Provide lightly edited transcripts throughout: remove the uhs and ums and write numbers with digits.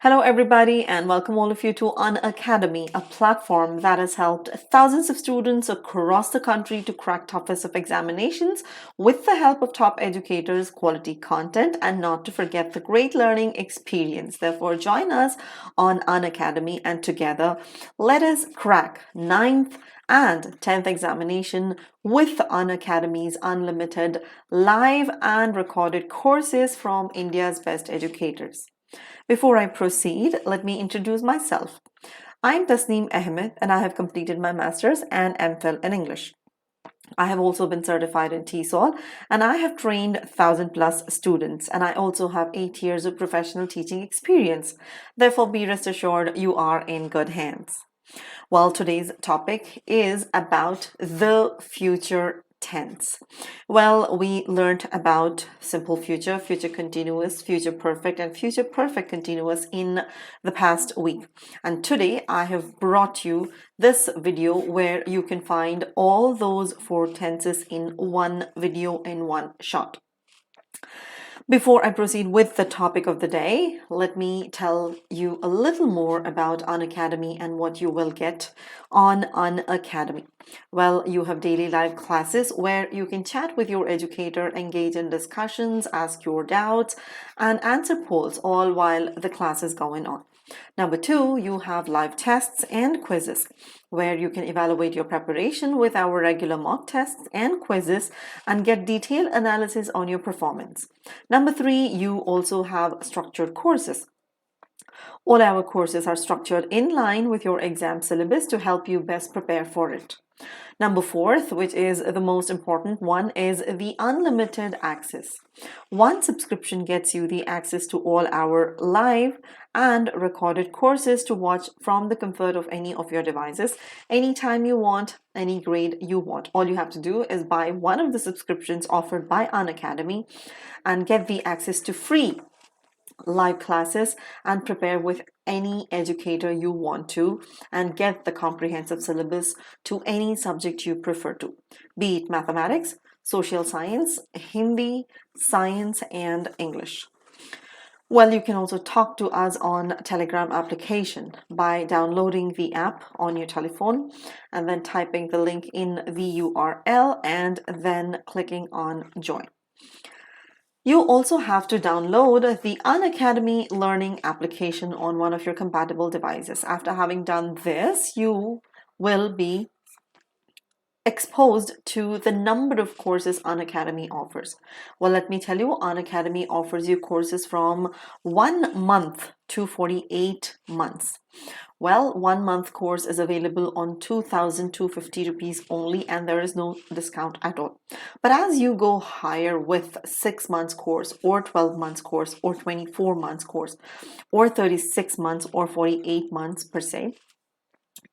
Hello everybody and welcome all of you to Unacademy, a platform that has helped thousands of students across the country to crack toughest of examinations with the help of top educators, quality content, and not to forget the great learning experience. Therefore, join us on Unacademy and together let us crack 9th and 10th examination with Unacademy's unlimited live and recorded courses from India's best educators. Before I proceed, let me introduce myself. I'm Tasneem Ahmed and I have completed my Master's and MPhil in English. I have also been certified in TESOL and I have trained 1,000+ students, and I also have 8 years of professional teaching experience. Therefore, be rest assured you are in good hands. Well, today's topic is about the future tense. Well, we learned about simple future, future continuous, future perfect, and future perfect continuous in the past week. And today I have brought you this video where you can find all those 4 tenses in one video in one shot. Before I proceed with the topic of the day, let me tell you a little more about Unacademy and what you will get on Unacademy. Well, you have daily live classes where you can chat with your educator, engage in discussions, ask your doubts, and answer polls all while the class is going on. Number 2, you have live tests and quizzes where you can evaluate your preparation with our regular mock tests and quizzes and get detailed analysis on your performance. Number 3, you also have structured courses. All our courses are structured in line with your exam syllabus to help you best prepare for it. Number 4, which is the most important one, is the unlimited access. One subscription gets you the access to all our live and recorded courses to watch from the comfort of any of your devices, anytime you want, any grade you want. All you have to do is buy one of the subscriptions offered by Unacademy and get the access to free live classes and prepare with any educator you want to and get the comprehensive syllabus to any subject you prefer to, be it mathematics, social science, Hindi, science, and English. Well, you can also talk to us on Telegram application by downloading the app on your telephone and then typing the link in the URL and then clicking on join. You also have to download the Unacademy learning application on one of your compatible devices. After having done this, you will be exposed to the number of courses Unacademy offers. Well, let me tell you, Unacademy offers you courses from 1 month to 48 months. Well, 1 month course is available on 2,250 rupees only, and there is no discount at all. But as you go higher with 6 months course or 12 months course or 24 months course or 36 months or 48 months per se,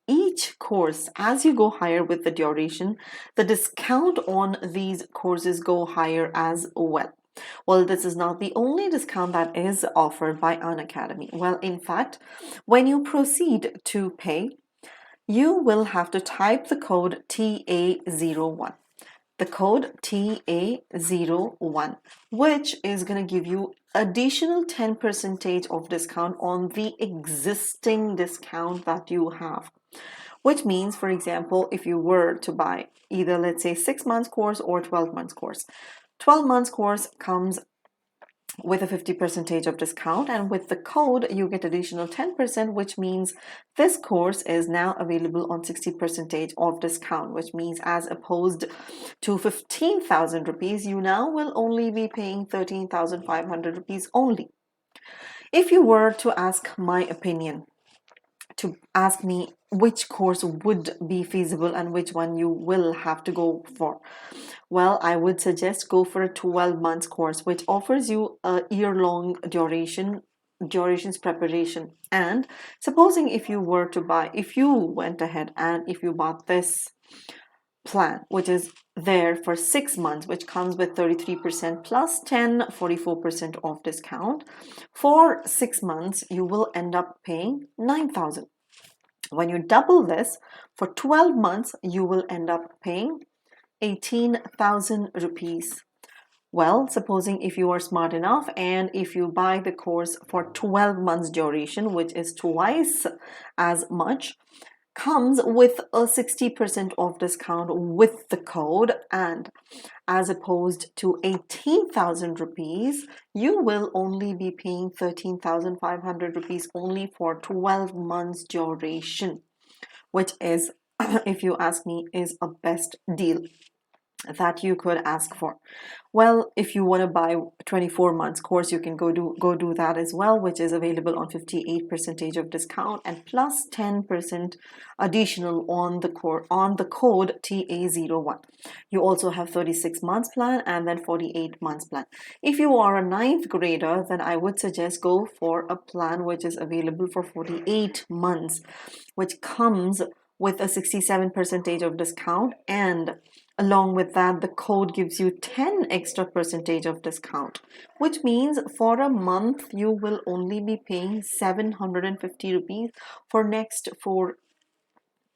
each course, as you go higher with the duration, the discount on these courses go higher as well. Well, this is not the only discount that is offered by Unacademy. Well, in fact, when you proceed to pay, you will have to type the code TA01. The code TA01, which is going to give you additional 10% of discount on the existing discount that you have. Which means, for example, if you were to buy either, let's say, 6 months course or 12 months course, 12 months course comes with a 50% of discount, and with the code you get additional 10%, which means this course is now available on 60% of discount, which means as opposed to 15,000 rupees, you now will only be paying 13,500 rupees only. If you were to ask my opinion, to ask me which course would be feasible and which one you will have to go for, well, I would suggest go for a 12 months course, which offers you a year-long durations preparation. And supposing if you went ahead and if you bought this plan, which is there for 6 months, which comes with 33% plus 10, 44% off discount. For 6 months, you will end up paying 9,000. When you double this, for 12 months, you will end up paying 18,000 rupees Well, supposing if you are smart enough and if you buy the course for 12 months duration, which is twice as much, comes with a 60% off discount with the code, and as opposed to 18,000 rupees, you will only be paying 13,500 rupees only for 12 months duration, which is, if you ask me, is a best deal that you could ask for. Well, if you want to buy 24 months course, you can go do that as well, which is available on 58% of discount and plus 10% additional on the code TA01. You also have 36 months plan and then 48 months plan. If you are a ninth grader, then I would suggest go for a plan which is available for 48 months, which comes with a 67% of discount, and along with that, the code gives you 10 extra percentage of discount, which means for a month you will only be paying 750 rupees for next 4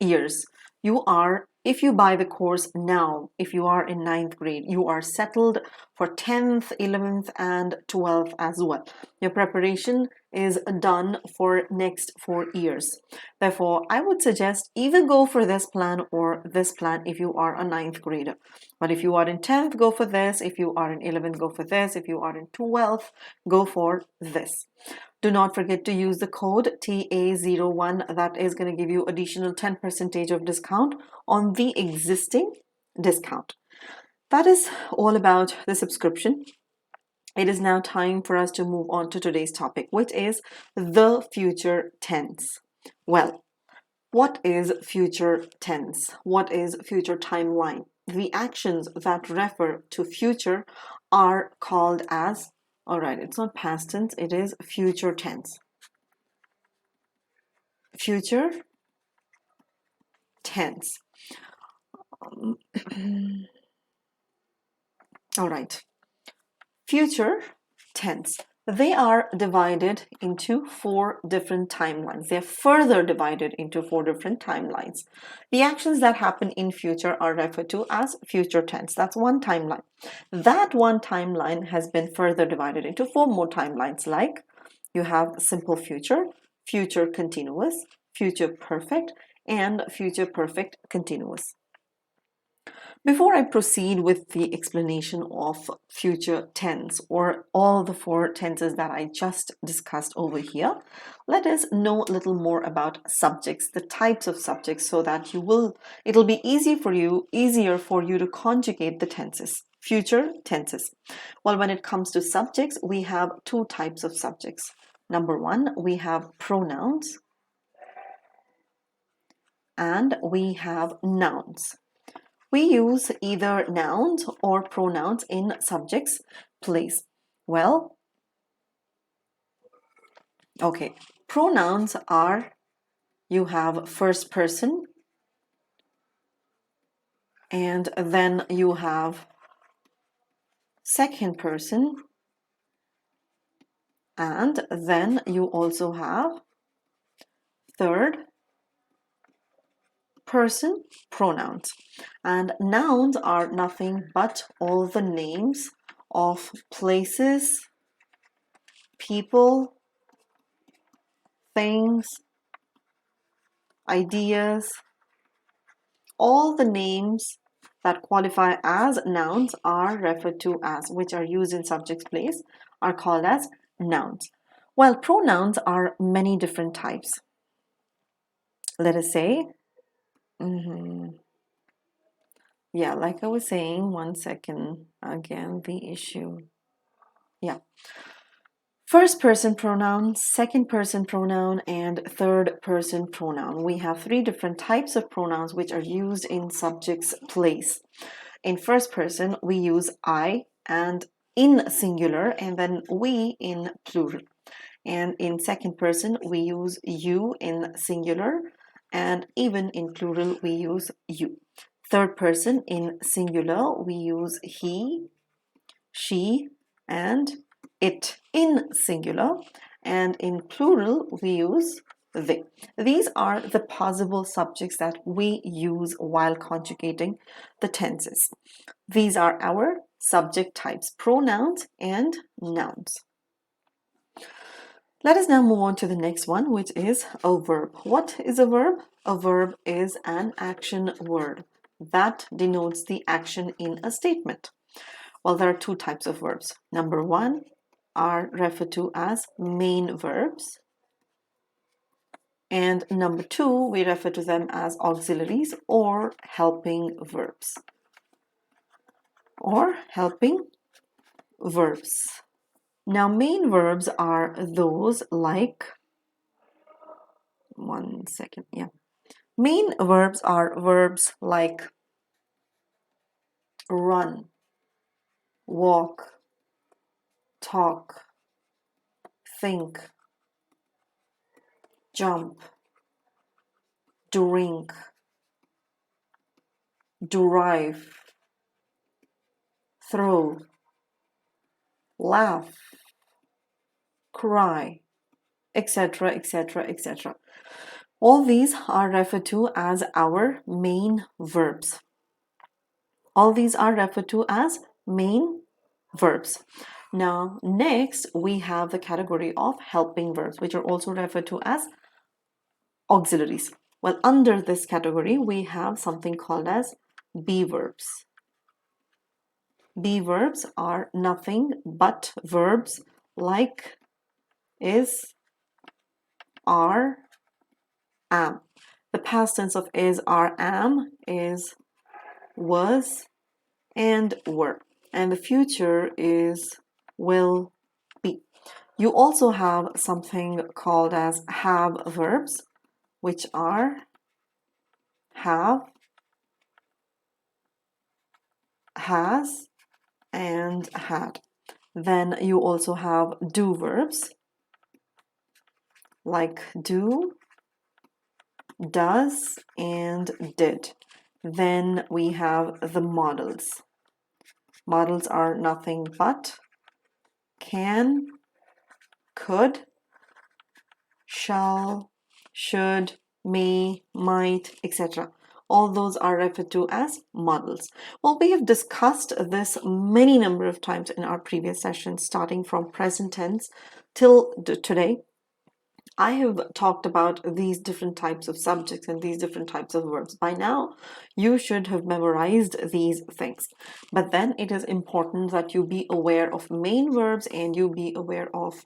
years. You are, if you buy the course now, if you are in ninth grade, you are settled for 10th, 11th and 12th as well. Your preparation is done for next 4 years. Therefore, I would suggest either go for this plan or this plan if you are a ninth grader. But if you are in 10th, go for this. If you are in 11th, go for this. If you are in 12th, go for this. Do not forget to use the code TA01. That is going to give you additional 10% of discount on the existing discount. That is all about the subscription. It is now time for us to move on to today's topic, which is the future tense. Well, what is future tense? What is future timeline? The actions that refer to future are called as, all right, it's not past tense, it is future tense. Future tense. All right. Future tense. They are divided into 4 different timelines. They're further divided into 4 different timelines. The actions that happen in future are referred to as future tense. That's one timeline. That one timeline has been further divided into 4 more timelines, like you have simple future, future continuous, future perfect, and future perfect continuous. Before I proceed with the explanation of future tense or all the 4 tenses that I just discussed over here, let us know a little more about subjects, the types of subjects, so that it'll be easier for you to conjugate the tenses, future tenses. Well, when it comes to subjects, we have 2 types of subjects. Number 1, we have pronouns and we have nouns. We use either nouns or pronouns in subjects' place. Well, okay, pronouns are, you have first person, and then you have second person, and then you also have third person pronouns. And nouns are nothing but all the names of places, people, things, ideas. All the names that qualify as nouns are referred to as, which are used in subject's place, are called as nouns. Well, pronouns are many different types. Let us say, yeah, like I was saying, one second, again, the issue. Yeah. First person pronoun, second person pronoun, and third person pronoun. We have 3 different types of pronouns which are used in subject's place. In first person, we use I and in singular, and then we in plural. And in second person, we use you in singular, and even in plural, we use you. Third person, in singular, we use he, she, and it in singular, and in plural, we use they. These are the possible subjects that we use while conjugating the tenses. These are our subject types, pronouns and nouns. Let us now move on to the next one, which is a verb. What is a verb? A verb is an action word that denotes the action in a statement. Well, there are two types of verbs. Number one are referred to as main verbs. And number two, we refer to them as auxiliaries or helping verbs. Now, main verbs are those like, main verbs are verbs like run, walk, talk, think, jump, drink, derive, throw, laugh, cry, etc., etc., etc. All these are referred to as our main verbs. All these are referred to as main verbs. Now, next we have the category of helping verbs, which are also referred to as auxiliaries. Well, under this category, we have something called as be verbs. Be verbs are nothing but verbs like is, are, am. The past tense of is, are, am is was and were. And the future is will be. You also have something called as have verbs, which are have, has, and had. Then you also have do verbs like do, does, and did. Then we have the modals. Modals are nothing but can, could, shall, should, may, might, etc. All those are referred to as modals. Well, we have discussed this many number of times in our previous sessions, starting from present tense till today. I have talked about these different types of subjects and these different types of verbs. By now, you should have memorized these things. But then it is important that you be aware of main verbs and you be aware of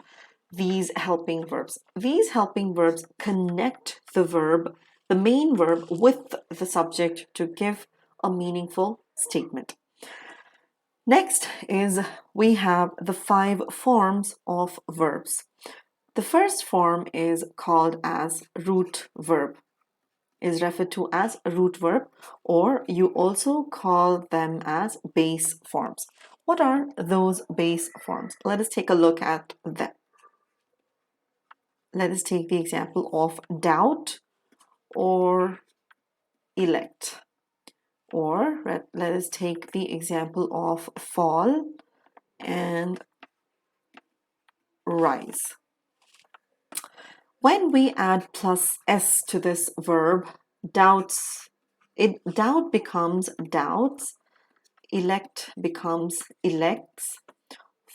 these helping verbs. These helping verbs connect the verb, the main verb, with the subject to give a meaningful statement. Next is we have the 5 forms of verbs. The first form is called as root verb, is referred to as root verb, or you also call them as base forms. What are those base forms? Let us take a look at them. Let us take the example of doubt or elect, or let us take the example of fall and rise. When we add plus s to this verb, doubt becomes doubts, elect becomes elects,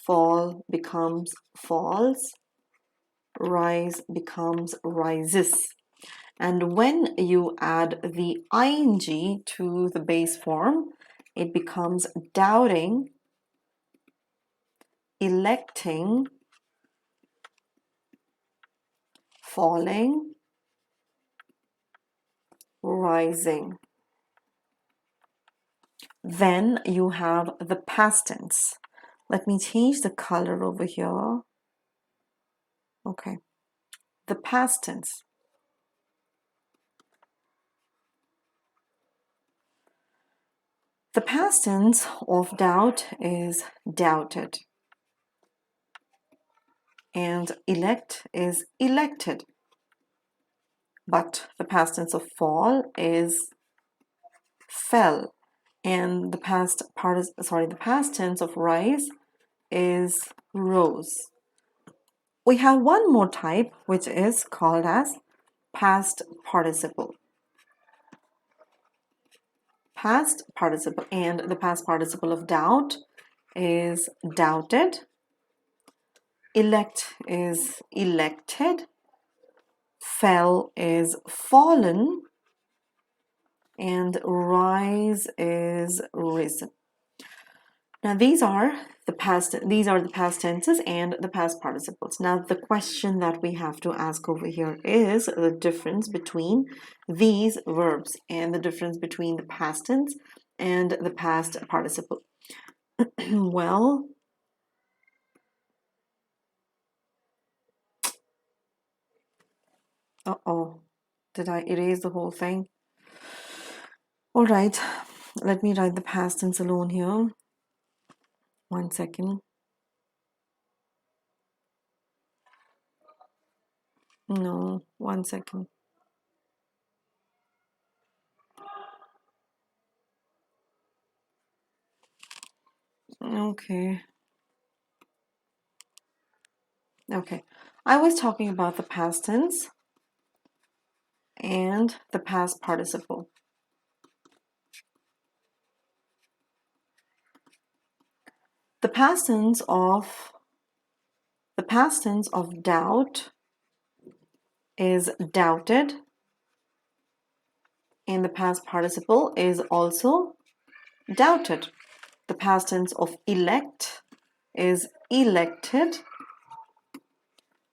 fall becomes falls, rise becomes rises. And when you add the ing to the base form, it becomes doubting, electing, falling, rising. Then you have the past tense. Let me change the color over here. Okay. The past tense. The past tense of doubt is doubted. And elect is elected. But the past tense of fall is fell. And the past tense of rise is rose. We have one more type, which is called as past participle. Past participle, and the past participle of doubt is doubted, elect is elected, fell is fallen, and rise is risen. Now these are the past tenses and the past participles. Now the question that we have to ask over here is the difference between these verbs and the difference between the past tense and the past participle. Well, did I erase the whole thing? All right, let me write the past tense alone here. 1 second. No, 1 second. Okay. I was talking about the past tense and the past participle. The past tense of doubt is doubted, and the past participle is also doubted. The past tense of elect is elected,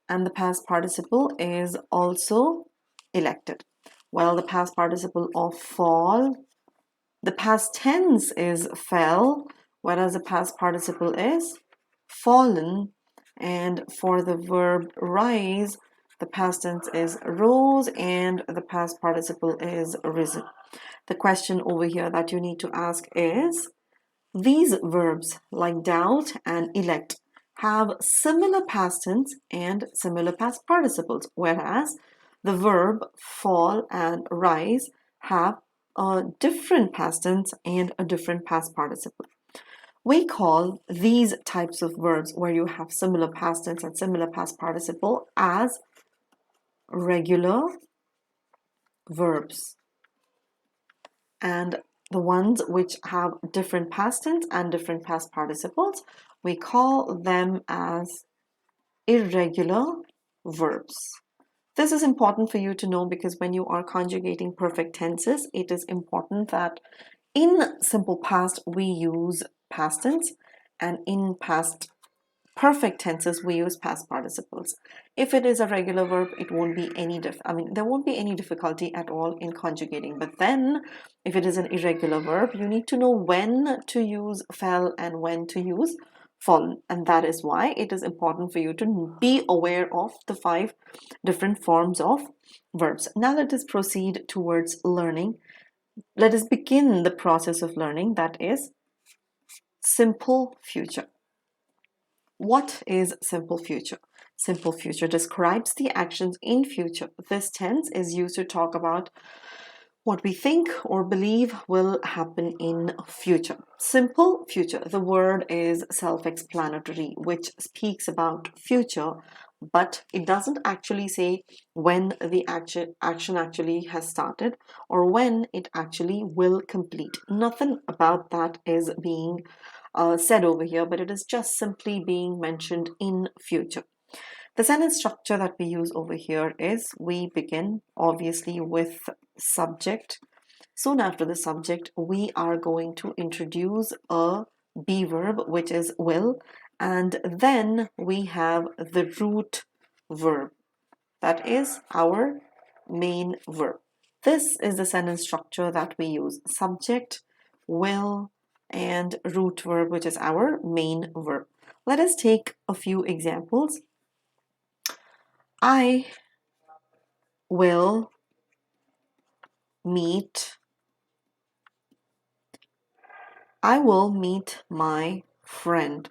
and the past participle is also elected. Well, the past participle of fall, the past tense is fell, whereas the past participle is fallen. And for the verb rise, the past tense is rose and the past participle is risen. The question over here that you need to ask is, these verbs like doubt and elect have similar past tense and similar past participles, whereas the verb fall and rise have a different past tense and a different past participle. We call these types of verbs where you have similar past tense and similar past participle as regular verbs. And the ones which have different past tense and different past participles, we call them as irregular verbs. This is important for you to know because when you are conjugating perfect tenses, it is important that in simple past we use past tense, and in past perfect tenses we use past participles. If it is a regular verb, it won't be any there won't be any difficulty at all in conjugating. But then if it is an irregular verb, you need to know when to use fell and when to use fallen, and that is why it is important for you to be aware of the 5 different forms of verbs. Now let us proceed towards learning. Let us begin the process of learning, that is simple future. What is simple future? Simple future describes the actions in future. This tense is used to talk about what we think or believe will happen in future. Simple future. The word is self-explanatory, which speaks about future, but it doesn't actually say when the action actually has started or when it actually will complete. Nothing about that is being said over here, but it is just simply being mentioned in future. The sentence structure that we use over here is we begin obviously with subject. Soon after the subject, we are going to introduce a be verb, which is will, and then we have the root verb. That is our main verb. This is the sentence structure that we use: subject, will, and root verb, which is our main verb. Let us take a few examples. I will meet my friend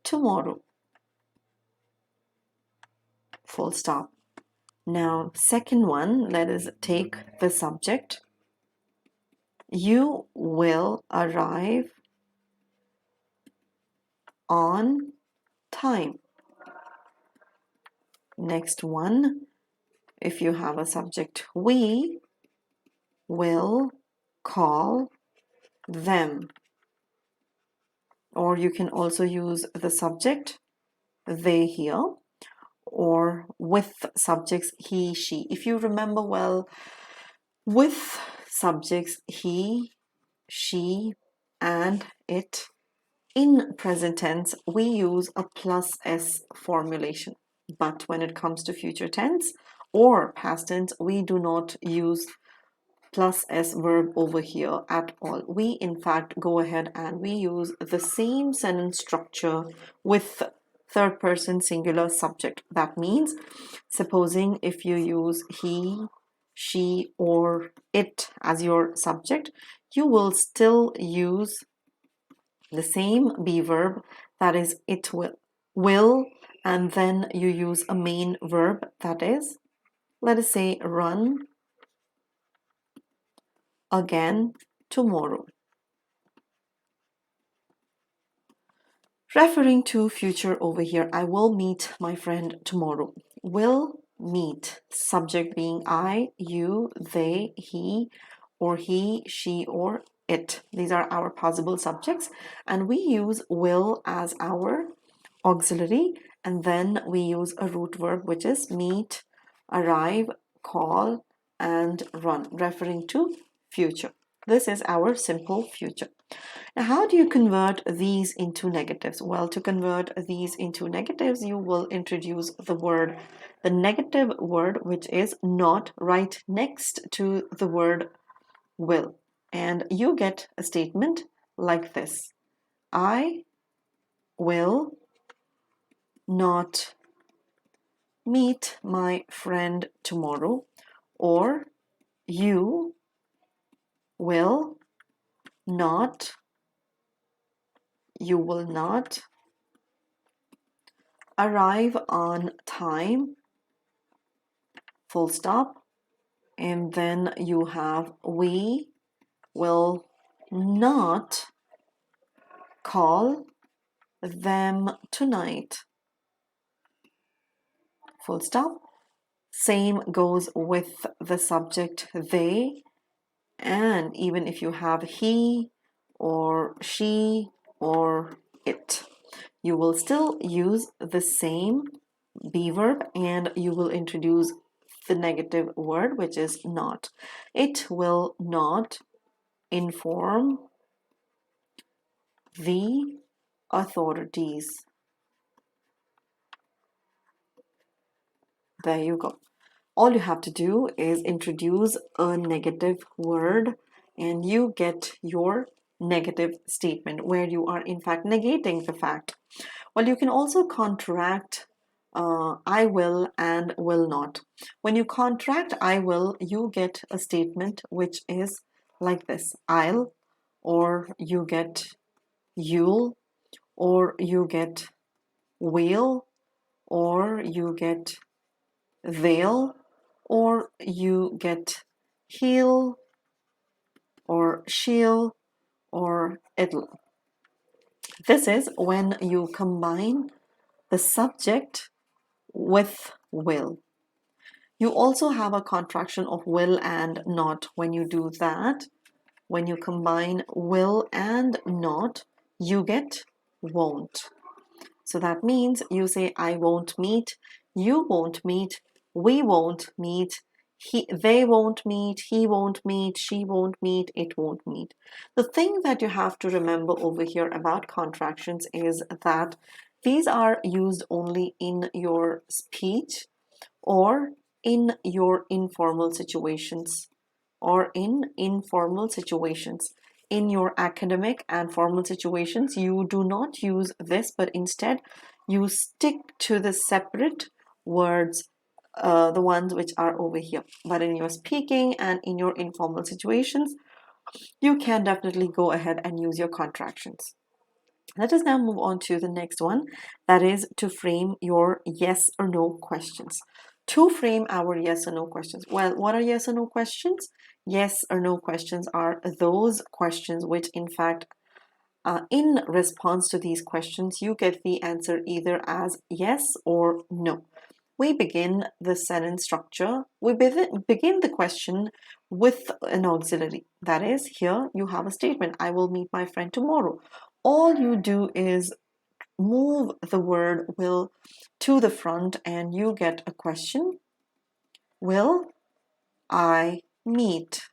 tomorrow. Full stop. Now, second one, let us take the subject. You will arrive on time. Next one, if you have a subject, we will call them. Or you can also use the subject they here, or with subjects he, she. If you remember well, with subjects he, she, and it, in present tense, we use a plus S formulation. But when it comes to future tense or past tense, we do not use plus S verb over here at all. We in fact go ahead and we use the same sentence structure with third person singular subject. That means, supposing if you use he, she, or it as your subject, you will still use the same be verb, that is it will, and then you use a main verb, that is, let us say, run again tomorrow. Referring to future over here, I will meet my friend tomorrow. Will meet, subject being I, you, they, he, or he, she, or it. These are our possible subjects, and we use will as our auxiliary, and then we use a root verb which is meet, arrive, call, and run, referring to future. This is our simple future. Now, how do you convert these into negatives? Well, to convert these into negatives, you will introduce the negative word, which is not, right next to the word will. And you get a statement like this: I will not meet my friend tomorrow, or you will not arrive on time, full stop, and then you have we will not call them tonight, full stop. Same goes with the subject they, and even if you have he or she or it, you will still use the same be verb and you will introduce the negative word, which is not. It will not inform the authorities. There you go. All you have to do is introduce a negative word and you get your negative statement where you are in fact negating the fact. Well, you can also contract I will and will not. When you contract I will, you get a statement which is like this: I'll, or you get you'll, or you get will, or you get they'll, or you get he'll, or she'll, or it'll. This is when you combine the subject with will. You also have a contraction of will and not. When you do that, when you combine will and not, you get won't. So that means you say I won't meet, you won't meet, we won't meet, they won't meet, he won't meet, she won't meet, it won't meet. The thing that you have to remember over here about contractions is that these are used only in your speech or in your informal situations, In your academic and formal situations, you do not use this, but instead you stick to the separate words, the ones which are over here. But in your speaking and in your informal situations, you can definitely go ahead and use your contractions. Let us now move on to the next one, that is to frame your yes or no questions. To frame our yes or no questions. Well, what are yes or no questions? Yes or no questions are those questions which in fact in response to these questions you get the answer either as yes or no. We begin the sentence structure. We begin the question with an auxiliary. That is, here you have a statement, I will meet my friend tomorrow. All you do is move the word will to the front and you get a question. Will I meet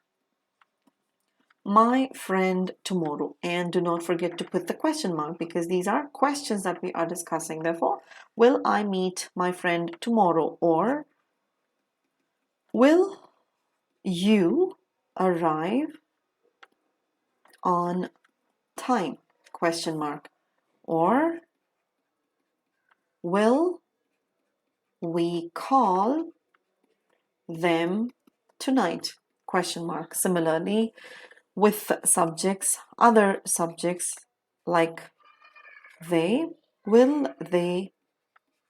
my friend tomorrow? And do not forget to put the question mark because these are questions that we are discussing. Therefore, will I meet my friend tomorrow? Or will you arrive on time? Question mark. Or will we call them tonight? Question mark. Similarly, with subjects, other subjects like they, will they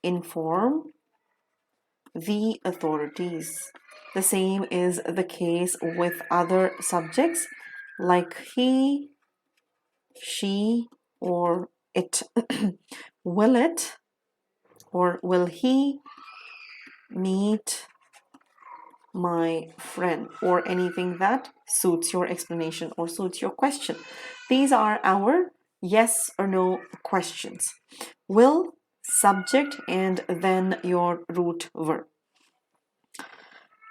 inform the authorities? The same is the case with other subjects like he, she, or it. Will it or will he meet my friend, or anything that suits your explanation or suits your question. These are our yes or no questions. Will, subject, and then your root verb.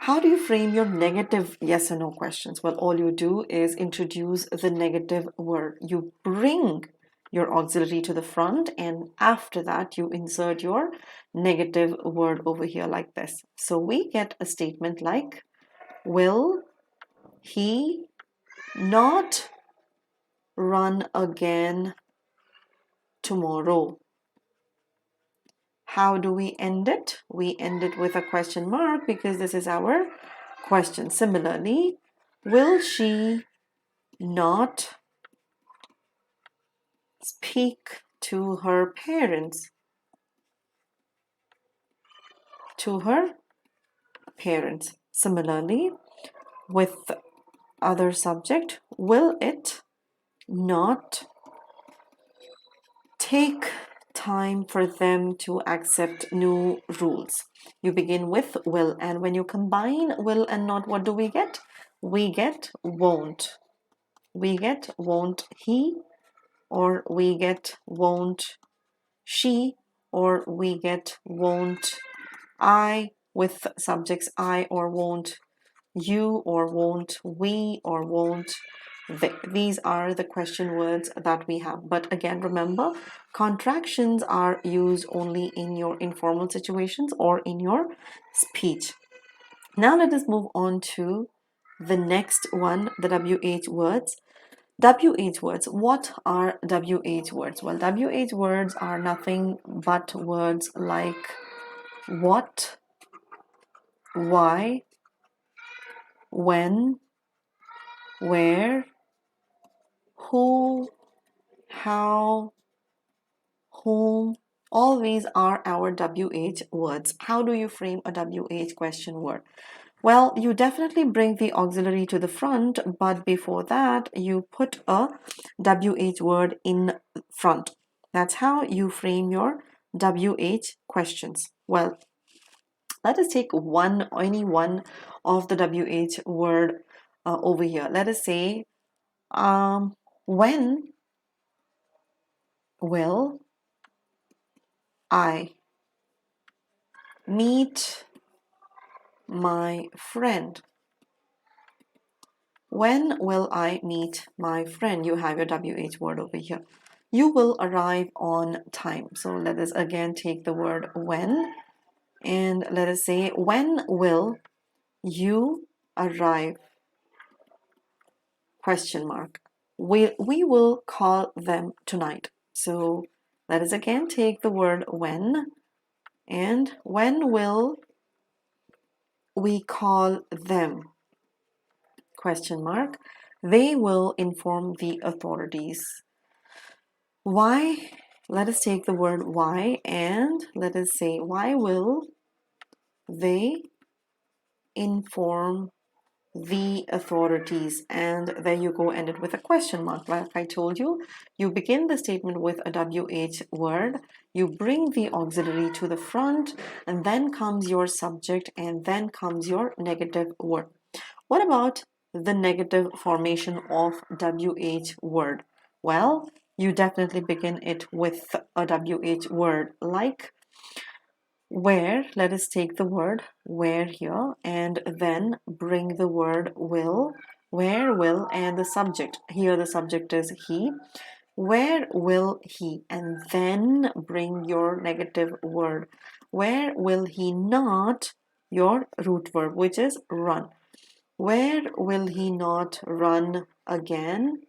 How do you frame your negative yes or no questions? Well, all you do is introduce the negative word. You bring your auxiliary to the front, and after that you insert your negative word over here like this. So we get a statement like, will he not run again tomorrow? How do we end it? We end it with a question mark because this is our question. Similarly, will she not speak to her parents? To her parents. Similarly, with other subject, will it not take time for them to accept new rules? You begin with will, and when you combine will and not, what do we get? We get won't. We get won't he, or we get won't she, or we get won't I, with subjects I, or won't you, or won't we, or won't they. These are the question words that we have. But again, remember, contractions are used only in your informal situations or in your speech. Now let us move on to the next one, the WH words. WH words. What are WH words? Well, WH words are nothing but words like what, why, when, where, who, how, whom. All these are our WH words. How do you frame a WH question word? Well, you definitely bring the auxiliary to the front, but before that, you put a WH word in front. That's how you frame your WH questions. Well, let us take any one of the WH word over here. Let us say, when will I meet my friend? When will I meet my friend? You have your WH word over here. You will arrive on time. So let us again take the word when, and let us say, when will you arrive? Question mark. We will call them tonight. So let us again take the word when, and when will we call them? Question mark. They will inform the authorities. Why? Let us take the word why, and let us say, why will they inform the authorities? And there you go, end it with a question mark. Like I told you, you begin the statement with a WH word, you bring the auxiliary to the front, and then comes your subject, and then comes your negative word. What about the negative formation of WH word? Well, you definitely begin it with a WH word like where. Let us take the word where here and then bring the word will. Where will and the subject. Here the subject is he. Where will he? And then bring your negative word. Where will he not? Your root verb, which is run. Where will he not run again?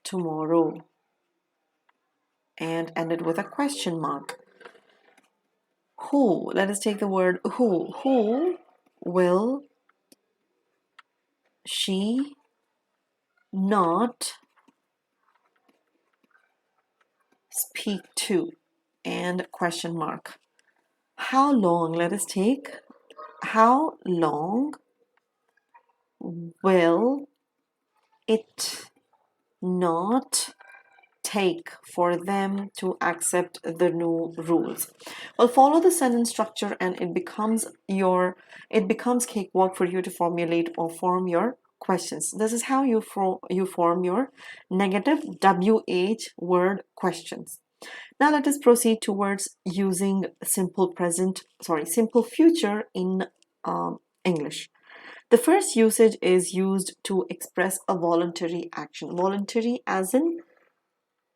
Tomorrow. And end it with a question mark. Who? Let us take the word who. Who will she not speak to? And question mark. How long? Let us take how long will it not take for them to accept the new rules? Well, follow the sentence structure and it becomes cakewalk for you to formulate or form your questions. This is how you form your negative WH word questions. Now let us proceed towards using simple future in English. The first usage is used to express a voluntary action. Voluntary as in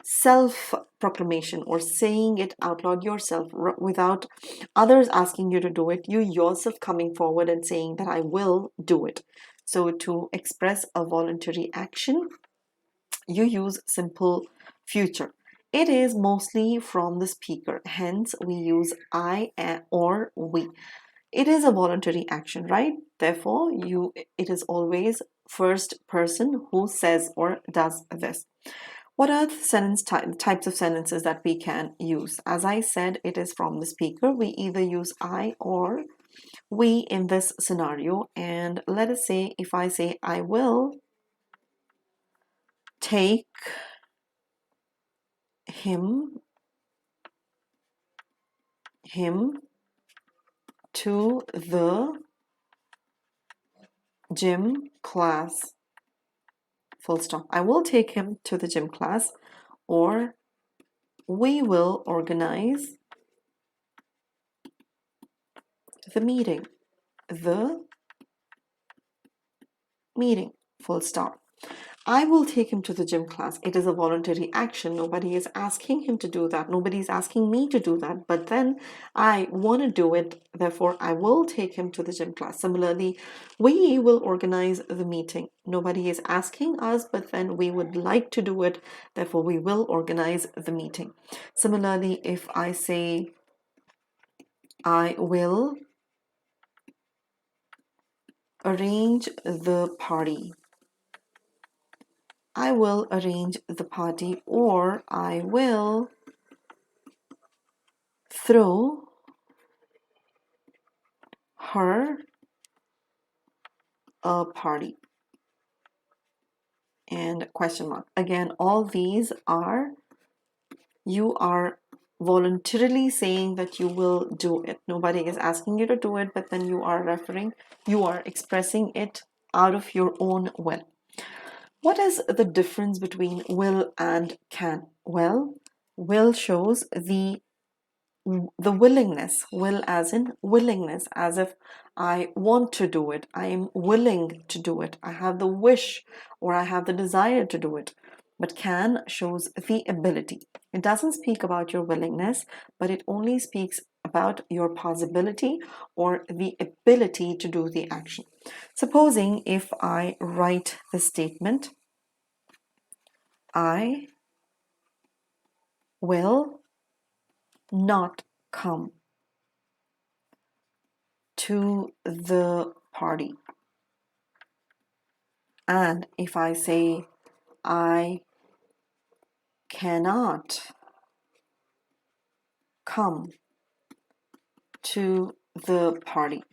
self-proclamation or saying it out loud yourself without others asking you to do it. You yourself coming forward and saying that I will do it. So to express a voluntary action, you use simple future. It is mostly from the speaker. Hence, we use I or we. It is a voluntary action, right? Therefore, it is always first person who says or does this. What are the types of sentences that we can use? As I said, it is from the speaker. We either use I or we in this scenario. And let us say, if I say, I will take him to the gym class, full stop. I will take him to the gym class, or we will organize the meeting, full stop. I will take him to the gym class. It is a voluntary action. Nobody is asking him to do that. Nobody is asking me to do that. But then I want to do it. Therefore, I will take him to the gym class. Similarly, we will organize the meeting. Nobody is asking us, but then we would like to do it. Therefore, we will organize the meeting. Similarly, if I say, I will arrange the party. I will arrange the party, or I will throw her a party. And question mark. Again, all these are, you are voluntarily saying that you will do it. Nobody is asking you to do it, but then you are expressing it out of your own will. What is the difference between will and can? Well, will shows the willingness. Will as in willingness, as if I want to do it, I am willing to do it, I have the wish or I have the desire to do it. But can shows the ability. It doesn't speak about your willingness, but it only speaks about your possibility or the ability to do the action. Supposing if I write the statement, I will not come to the party. And if I say, I cannot come to the party.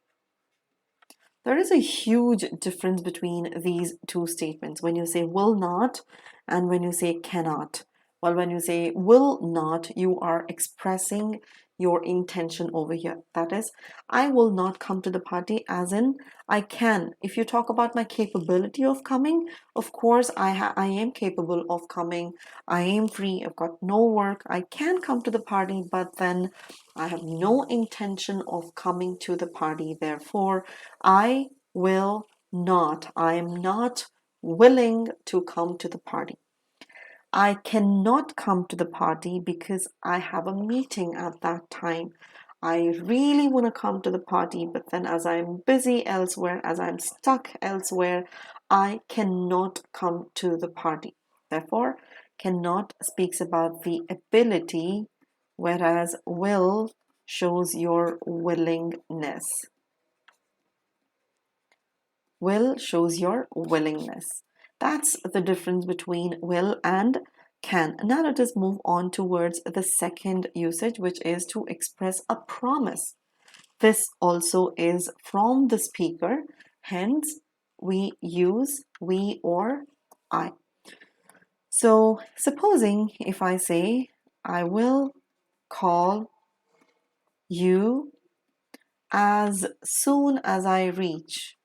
There is a huge difference between these two statements when you say will not and when you say cannot. Well, when you say will not, you are expressing your intention over here. That is, I will not come to the party, as in I can. If you talk about my capability of coming, of course I am capable of coming. I am free. I've got no work. I can come to the party, but then I have no intention of coming to the party. Therefore, I will not. I am not willing to come to the party. I cannot come to the party because I have a meeting at that time. I really want to come to the party, but then as I'm busy elsewhere, as I'm stuck elsewhere, I cannot come to the party. Therefore, cannot speaks about the ability, whereas will shows your willingness. Will shows your willingness. That's the difference between will and can. Now let us move on towards the second usage, which is to express a promise. This also is from the speaker, hence we use we or I. So supposing if I say, I will call you as soon as I reach.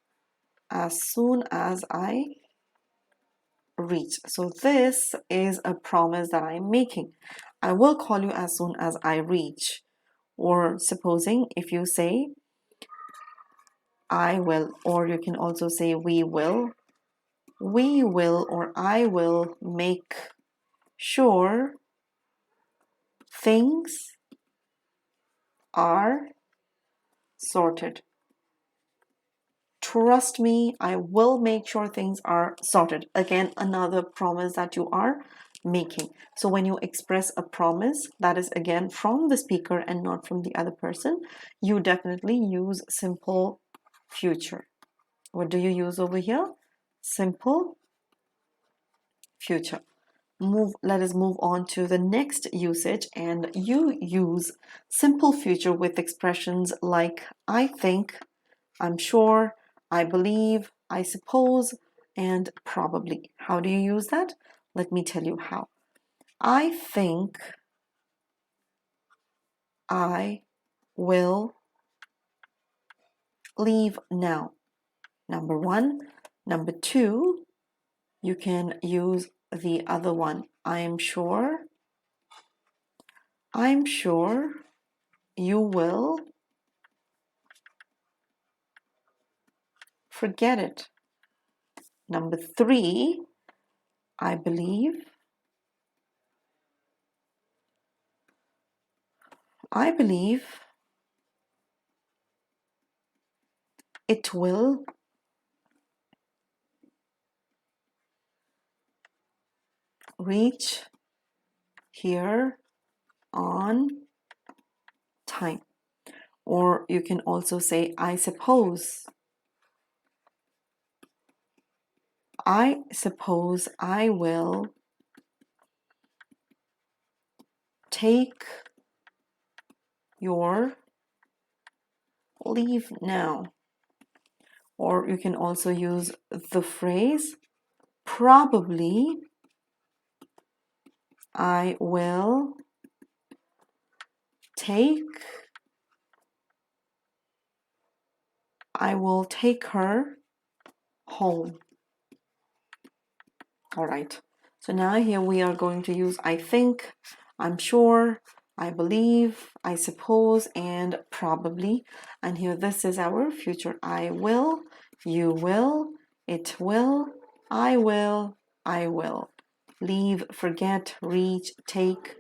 As soon as I reach. So this is a promise that I'm making. I will call you as soon as I reach. Or supposing if you say I will, or you can also say we will or I will make sure things are sorted. Trust me, I will make sure things are sorted. Again, another promise that you are making. So when you express a promise that is again from the speaker and not from the other person, you definitely use simple future. What do you use over here? Simple future. Let us move on to the next usage, and you use simple future with expressions like I think, I'm sure, I believe, I suppose, and probably. How do you use that? Let me tell you how. I think I will leave now. Number one. Number two, you can use the other one. I'm sure you will forget it. Number three, I believe it will reach here on time. Or you can also say, I suppose I will take your leave now. Or you can also use the phrase, probably I will take her home. All right. So now here we are going to use I think, I'm sure, I believe, I suppose, and probably. And here this is our future. I will, you will, it will, I will, leave, forget, reach, take,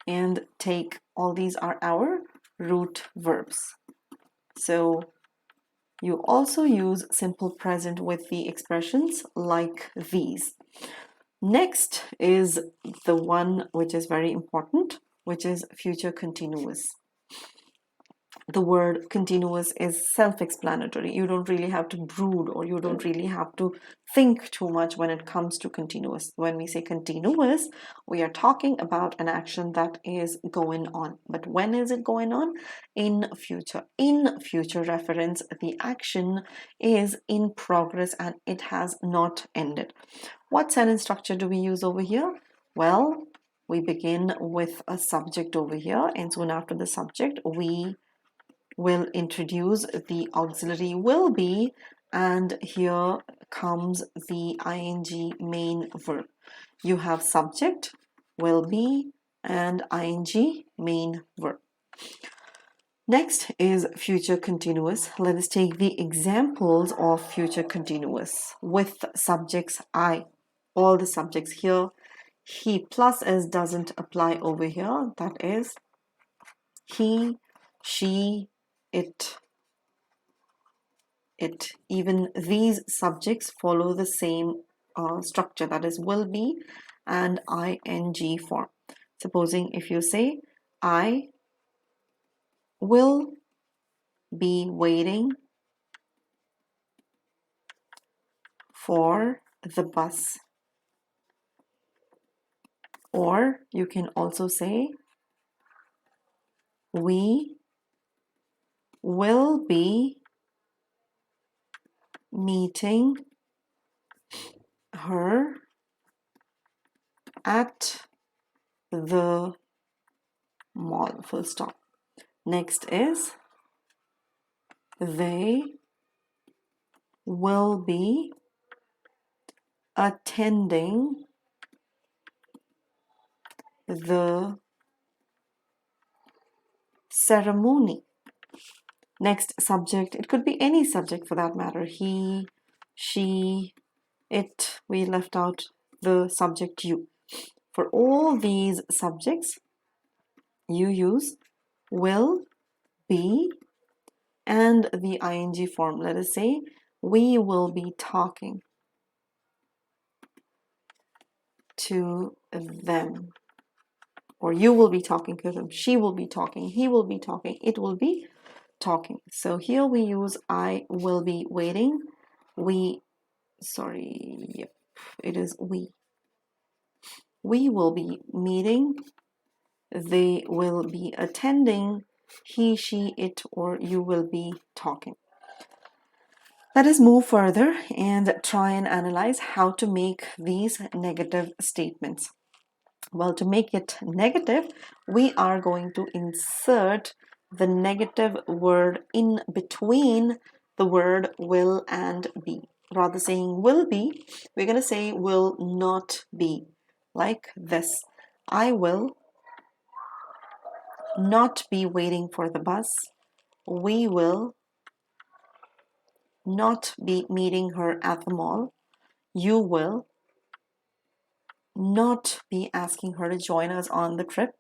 and take. All these are our root verbs. So you also use simple present with the expressions like these. Next is the one which is very important, which is future continuous. The word continuous is self-explanatory. You don't really have to brood, or you don't really have to think too much when it comes to continuous. When we say continuous, we are talking about an action that is going on. But when is it going on? In future. In future reference, the action is in progress and it has not ended. What sentence structure do we use over here? Well, we begin with a subject over here, and soon after the subject we will introduce the auxiliary will be, and here comes the ing main verb. You have subject, will be, and ing main verb. Next is future continuous. Let us take the examples of future continuous with subjects I. All the subjects here. He plus s doesn't apply over here. That is he, she, it. Even these subjects follow the same structure, that is will be and ing form. Supposing if you say I will be waiting for the bus, or you can also say we will be meeting her at the mall, full stop. Next is they will be attending the ceremony. Next subject, it could be any subject for that matter. He, she, it. We left out the subject you. For all these subjects, you use will, be, and the ing form. Let us say we will be talking to them, or you will be talking to them, she will be talking, he will be talking, it will be talking. So here we use I will be waiting, it is we will be meeting, they will be attending, he, she, it, or you will be talking. Let us move further and try and analyze how to make these negative statements. Well, to make it negative, we are going to insert the negative word in between the word will and be. Rather saying will be, we're going to say will not be, like this. I will not be waiting for the bus. We will not be meeting her at the mall. You will not be asking her to join us on the trip.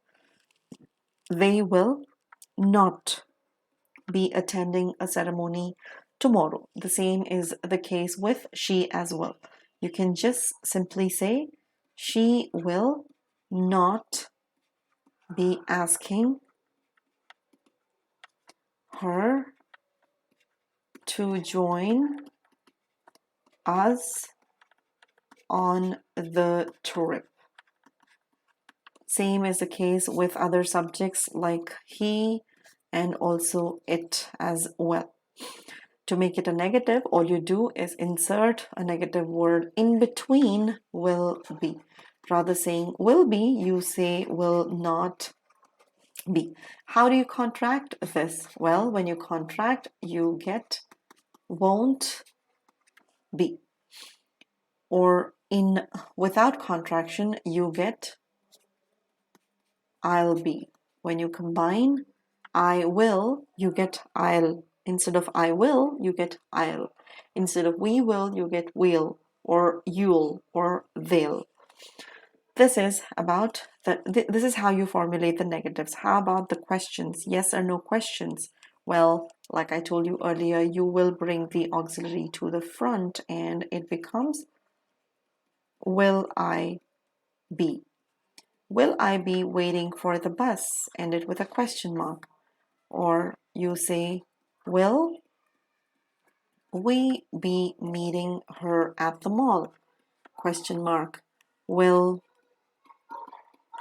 They will not be attending a ceremony tomorrow. The same is the case with she as well. You can just simply say she will not be asking her to join us on the trip. Same is the case with other subjects like he and also it as well. To make it a negative, all you do is insert a negative word in between will be. Rather saying will be, you say will not be. How do you contract this? Well, when you contract, you get won't be. Or without contraction, you get I'll be. When you combine I will, you get I'll. Instead of I will, you get I'll. Instead of we will, you get will, or you'll, or they'll. This is about this is how you formulate the negatives. How about the questions? Yes or no questions? Well, like I told you earlier, you will bring the auxiliary to the front and it becomes will I be? Will I be waiting for the bus? End it with a question mark. Or you say, will we be meeting her at the mall? Question mark. Will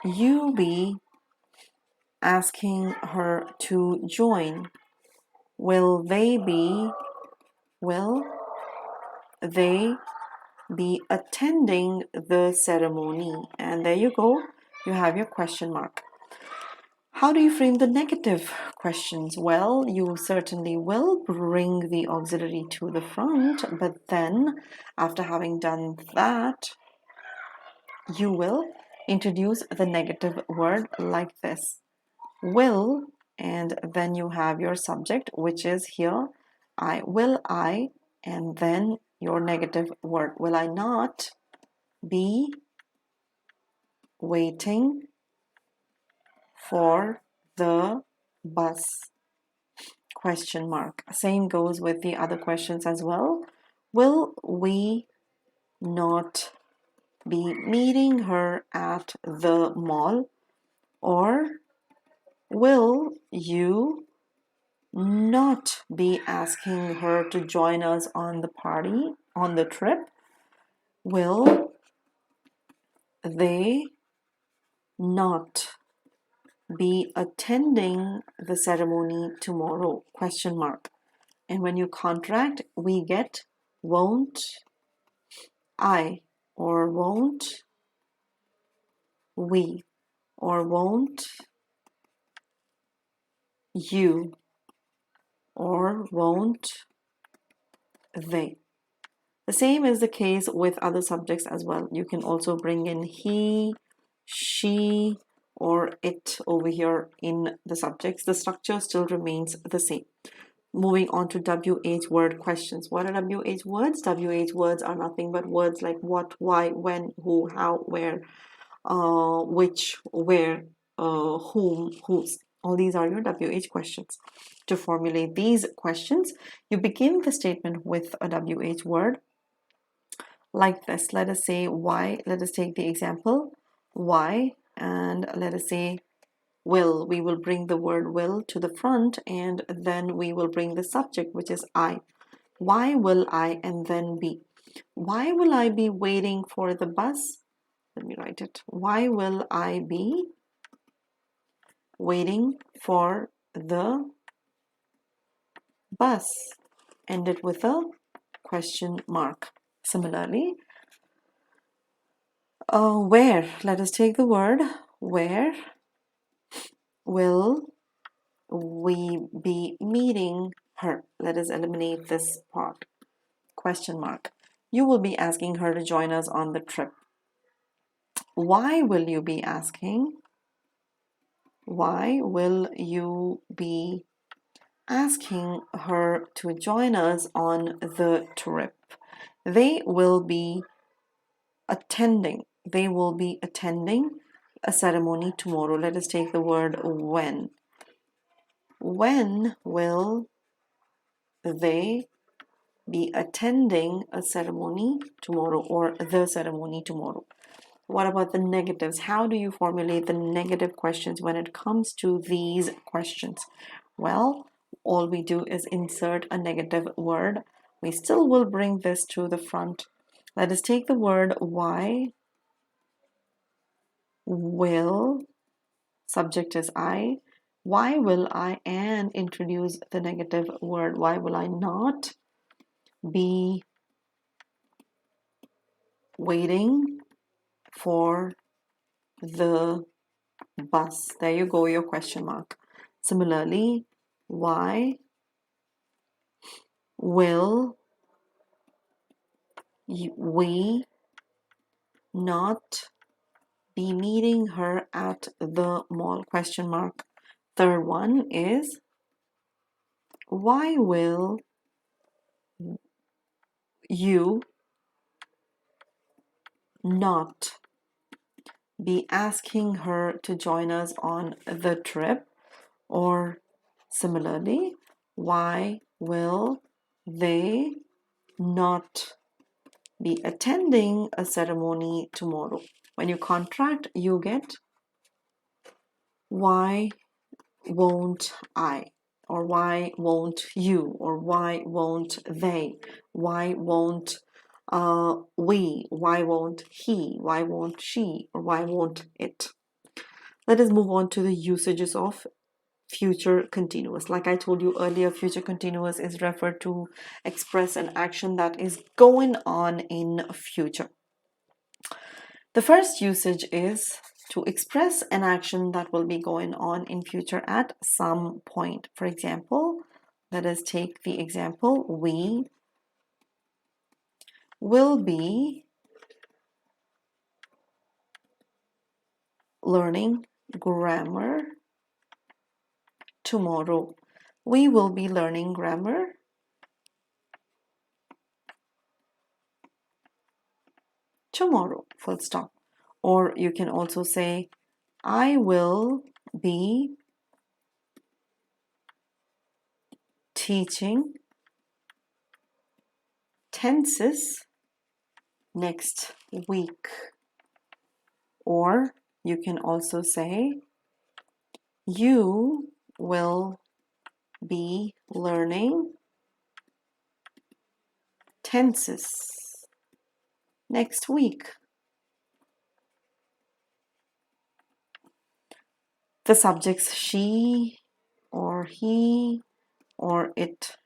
you be asking her to join? Will they be attending the ceremony? And there you go. you have your question mark. How do you frame the negative questions? Well, you certainly will bring the auxiliary to the front, but then after having done that, you will introduce the negative word like this. Will, and then you have your subject, which is here, I, and then your negative word. Will I not be waiting for the bus? Question mark. Same goes with the other questions as well. Will we not be meeting her at the mall? Or will you not be asking her to join us on the party, on the trip? Will they not be attending the ceremony tomorrow? Question mark. And when you contract, we get won't I, or won't we, or won't you, or won't they. The same is the case with other subjects as well. You can also bring in he, she, or it over here in the subjects. The structure still remains the same. Moving on to WH word questions. What are WH words? WH words are nothing but words like what, why, when, who, how, where, which, where, whom, whose. All these are your WH questions. To formulate these questions, you begin the statement with a WH word like this. Let us say why. Let us take the example why, and let us say will. We will bring the word will to the front, and then we will bring the subject, which is I. Why will I, and then be. Why will I be waiting for the bus? Let me write it. Why will I be waiting for the bus? End it with a question mark. Similarly, where. Let us take the word where will we be meeting her. Let us eliminate this part. Question mark. You will be asking her to join us on the trip. Why will you be asking? Why will you be asking her to join us on the trip? They will be attending. They will be attending a ceremony tomorrow. Let us take the word when. When will they be attending a ceremony tomorrow, or the ceremony tomorrow? What about the negatives? How do you formulate the negative questions when it comes to these questions? Well, all we do is insert a negative word. We still will bring this to the front. Let us take the word why will, subject is I. Why will I, and introduce the negative word. Why will I not be waiting for the bus? There you go, your question mark. Similarly, why will we not be meeting her at the mall? Question mark. Third one is why will you not be asking her to join us on the trip? Or similarly, why will they not be attending a ceremony tomorrow? When you contract, you get why won't I, or why won't you, or why won't they, why won't we, why won't he, why won't she, or why won't it. Let us move on to the usages of future continuous. Like I told you earlier, future continuous is referred to express an action that is going on in future. The first usage is to express an action that will be going on in future at some point. For example, let us take the example, we will be learning grammar tomorrow. We will be learning grammar tomorrow, full stop. Or you can also say, I will be teaching tenses next week. Or you can also say, you will be learning tenses next week. The subjects she or he or it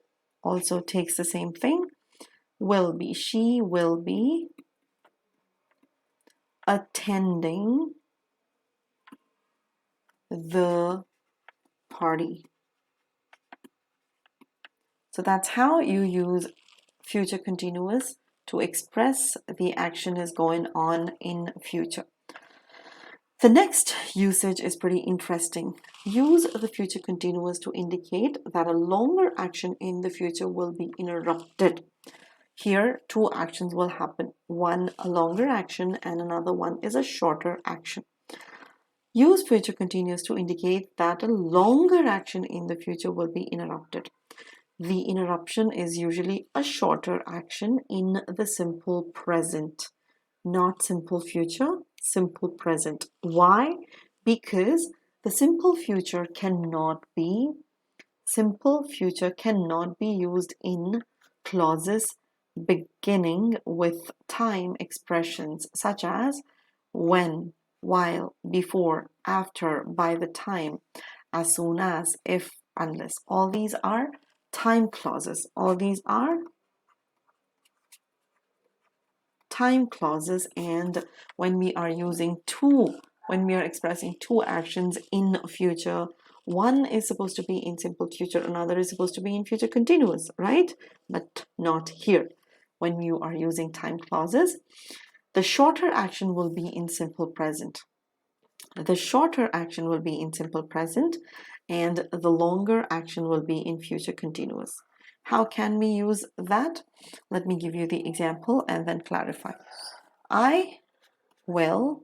also takes the same thing. Will be. She will be attending the party. So that's how you use future continuous to express the action is going on in future. The next usage is pretty interesting. Use the future continuous to indicate that a longer action in the future will be interrupted. Here, two actions will happen. One, a longer action, and another one is a shorter action. Use future continuous to indicate that a longer action in the future will be interrupted. The interruption is usually a shorter action in the simple present, not simple future, simple present. Why? Because the simple future cannot be used in clauses beginning with time expressions such as when, while, before, after, by the time, as soon as, if, unless. All these are time clauses. All these are time clauses, and when we are expressing two actions in future, one is supposed to be in simple future, another is supposed to be in future continuous, right? But not here. When you are using time clauses, the shorter action will be in simple present. The shorter action will be in simple present, and the longer action will be in future continuous. How can we use that? Let me give you the example and then clarify. I will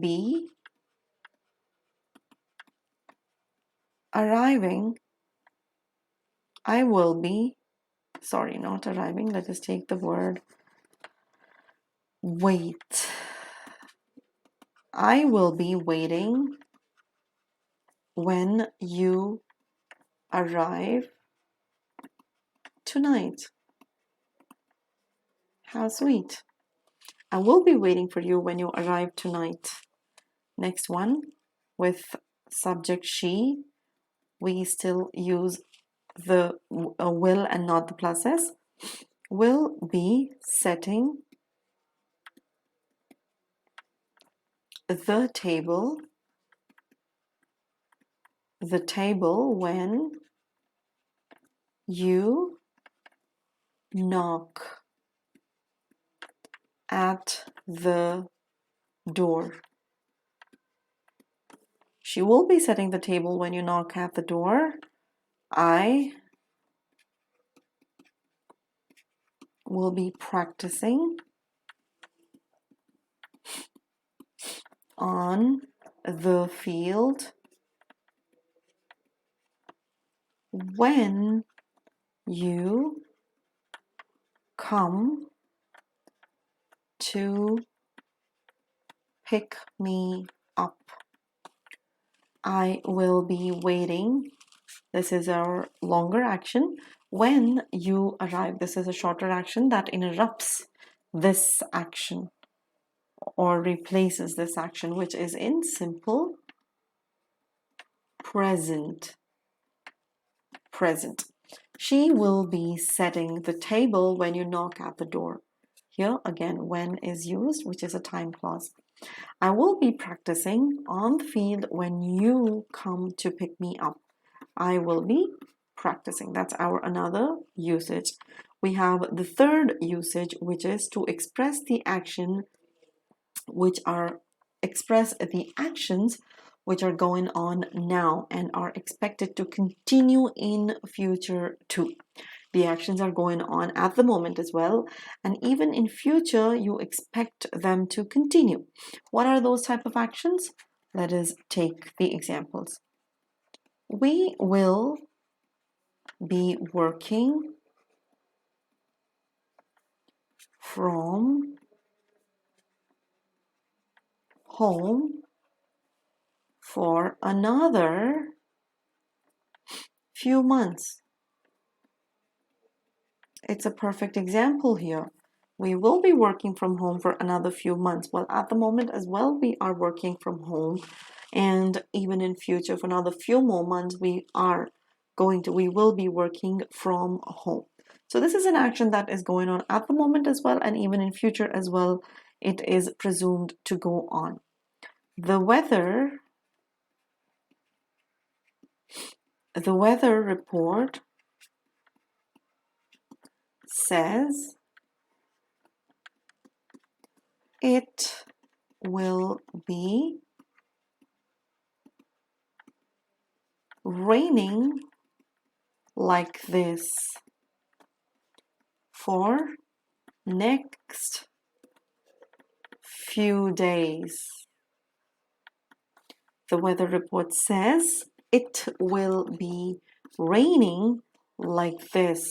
be arriving. Not arriving. Let us take the word wait. I will be waiting when you arrive tonight. How sweet. I will be waiting for you when you arrive tonight. Next one, with subject she, we still use the will and not the plus s. Will be setting the table when you knock at the door. She will be setting the table when you knock at the door. I will be practicing on the field when you come to pick me up. I will be waiting. This is our longer action. When you arrive, this is a shorter action that interrupts this action or replaces this action, which is in simple present. She will be setting the table when you knock at the door. Here again, when is used, which is a time clause. I will be practicing on the field when you come to pick me up. I will be practicing. That's our another usage. We have the third usage, which is to express the actions which are going on now and are expected to continue in future too. The actions are going on at the moment as well, and even in future you expect them to continue. What are those type of actions? Let us take the examples. We will be working from home for another few months. It's a perfect example here. We will be working from home for another few months. Well, at the moment as well, we are working from home, and even in future for another few more months, we will be working from home. So this is an action that is going on at the moment as well, and even in future as well, it is presumed to go on. The weather report says it will be raining like this for next few days. The weather report says it will be raining like this.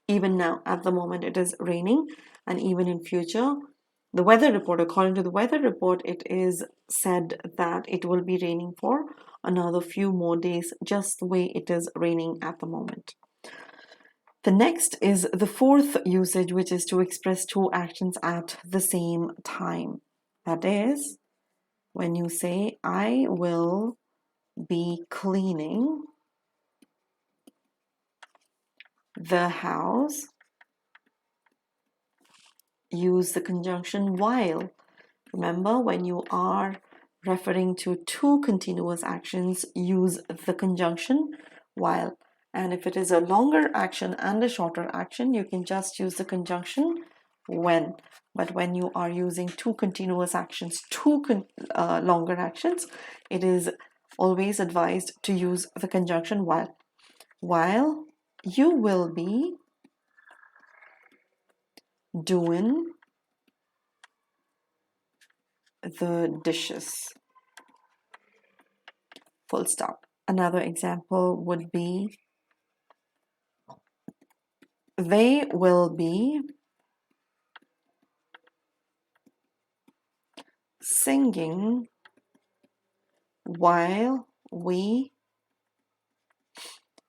Even now, at the moment, it is raining, and even in future, the weather report, according to the weather report, it is said that it will be raining for another few more days, just the way it is raining at the moment. The next is the fourth usage, which is to express two actions at the same time. That is, when you say, I will be cleaning the house, use the conjunction while. Remember, when you are referring to two continuous actions, use the conjunction while. And if it is a longer action and a shorter action, you can just use the conjunction when. But when you are using two continuous actions, longer actions, it is always advised to use the conjunction while. While you will be doing the dishes. Full stop. Another example would be, they will be singing while we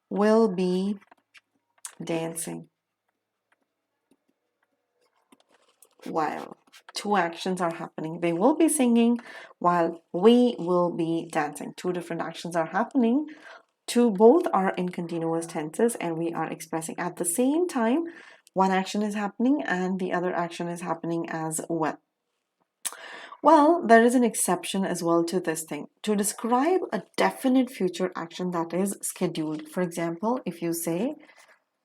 will be dancing. While two actions are happening, they will be singing while we will be dancing. Two different actions are happening. Both are in continuous tenses, and we are expressing at the same time. One action is happening and the other action is happening as well. Well, there is an exception as well to this thing. To describe a definite future action that is scheduled. For example, if you say,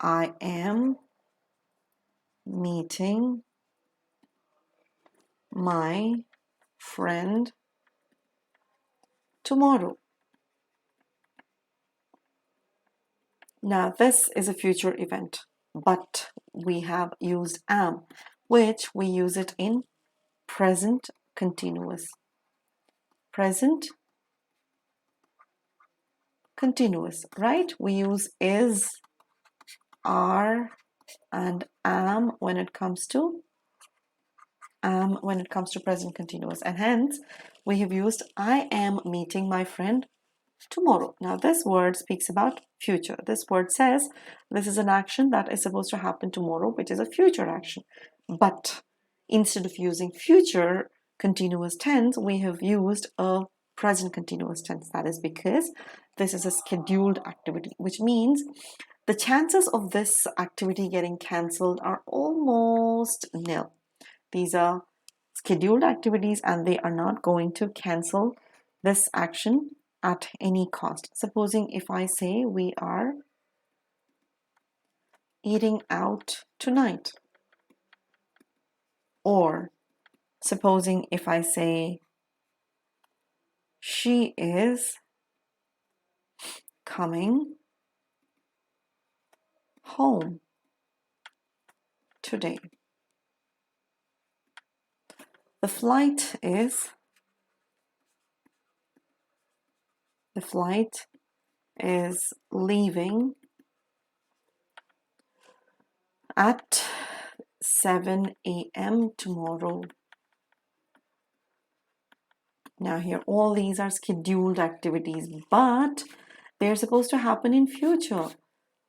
I am meeting my friend tomorrow. Now, this is a future event, but we have used am, which we use it in present continuous. Present continuous, right? We use is, are, and am when it comes to present continuous, and hence we have used I am meeting my friend tomorrow. Now this word speaks about future. This word says this is an action that is supposed to happen tomorrow, which is a future action. But instead of using future continuous tense, we have used a present continuous tense. That is because this is a scheduled activity, which means The chances of this activity getting cancelled are almost nil. These are scheduled activities and they are not going to cancel this action at any cost. Supposing if I say we are eating out tonight, or supposing if I say she is coming home today. The flight is leaving at 7 a.m. tomorrow. Now here, all these are scheduled activities, but they're supposed to happen in future.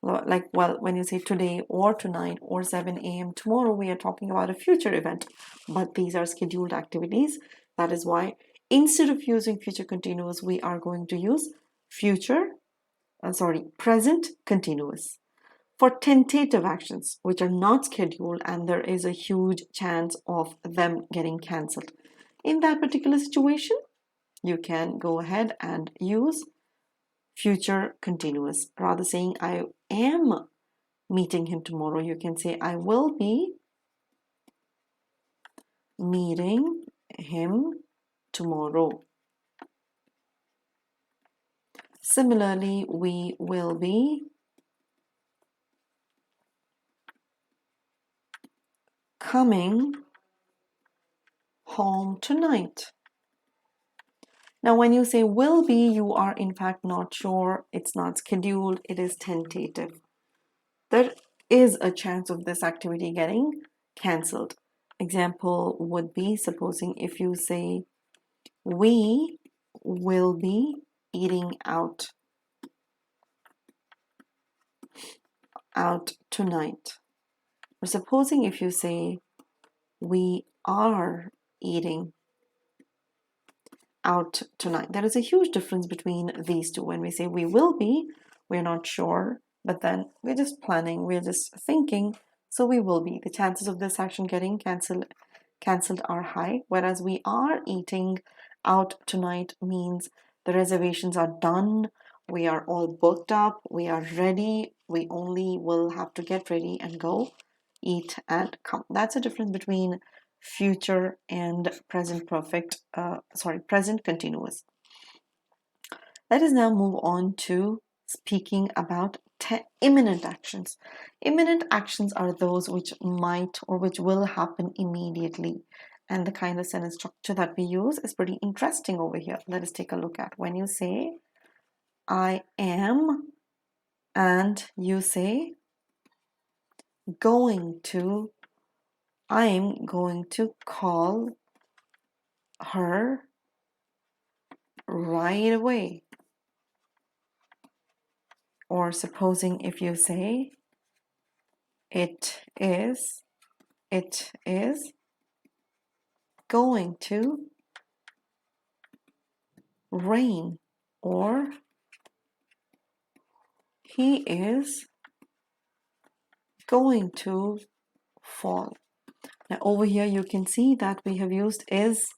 Like, well, when you say today or tonight or 7 a.m. tomorrow, we are talking about a future event, but these are scheduled activities. That is why instead of using future continuous, we are going to use present continuous. For tentative actions, which are not scheduled and there is a huge chance of them getting cancelled. In that particular situation, you can go ahead and use future continuous. Rather saying I am meeting him tomorrow, you can say I will be meeting him tomorrow. Similarly, we will be coming home tonight. Now, when you say will be, you are in fact not sure. It's not scheduled. It is tentative. There is a chance of this activity getting cancelled. Example would be, supposing if you say, we will be eating out tonight. Or supposing if you say, we are eating out tonight. There is a huge difference between these two. When we say we will be, we're not sure, but then we're just planning, we're just thinking, so we will be. The chances of this action getting cancelled are high, whereas we are eating out tonight means the reservations are done, we are all booked up, we are ready, we only will have to get ready and go eat and come. That's the difference between future and present continuous. Let us now move on to speaking about imminent actions. Imminent actions are those which might or which will happen immediately. And the kind of sentence structure that we use is pretty interesting over here. Let us take a look at when you say I am and you say going to, I'm going to call her right away. Or supposing if you say it is going to rain, or he is going to fall. Now over here you can see that we have used is,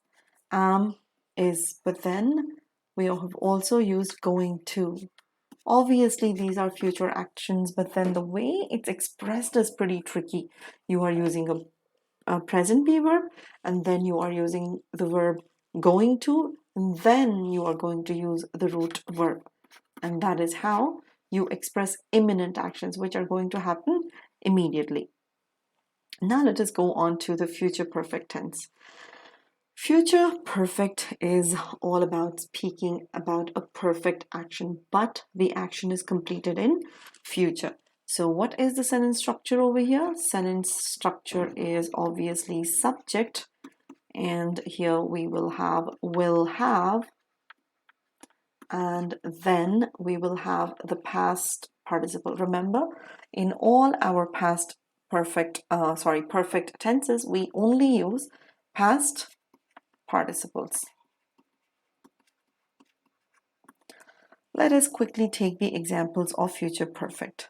but then we have also used going to. Obviously these are future actions, but then the way it's expressed is pretty tricky. You are using a present B verb, and then you are using the verb going to, and then you are going to use the root verb. And that is how you express imminent actions, which are going to happen immediately. Now let us go on to the future perfect tense. Future perfect is all about speaking about a perfect action, but the action is completed in future. So what is the sentence structure over here? Sentence structure is obviously subject, and here we will have, and then we will have the past participle. Remember, in all our perfect tenses, we only use past participles. Let us quickly take the examples of future perfect.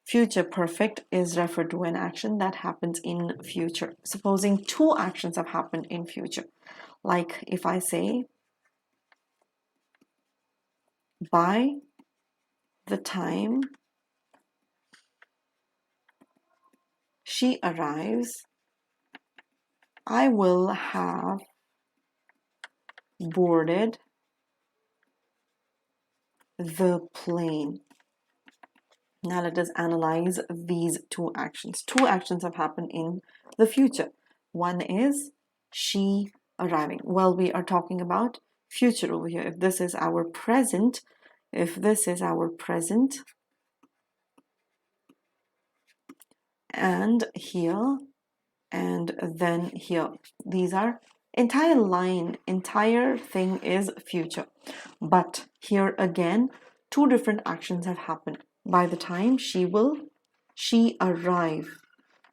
Future perfect is referred to an action that happens in future. Supposing two actions have happened in future. Like if I say, by the time she arrives, I will have boarded the plane. Now let us analyze these two actions. Two actions have happened in the future. One is she arriving. Well, we are talking about future over here. If this is our present, and here, and then here, these are entire thing is future. But here again, two different actions have happened. By the time she arrive,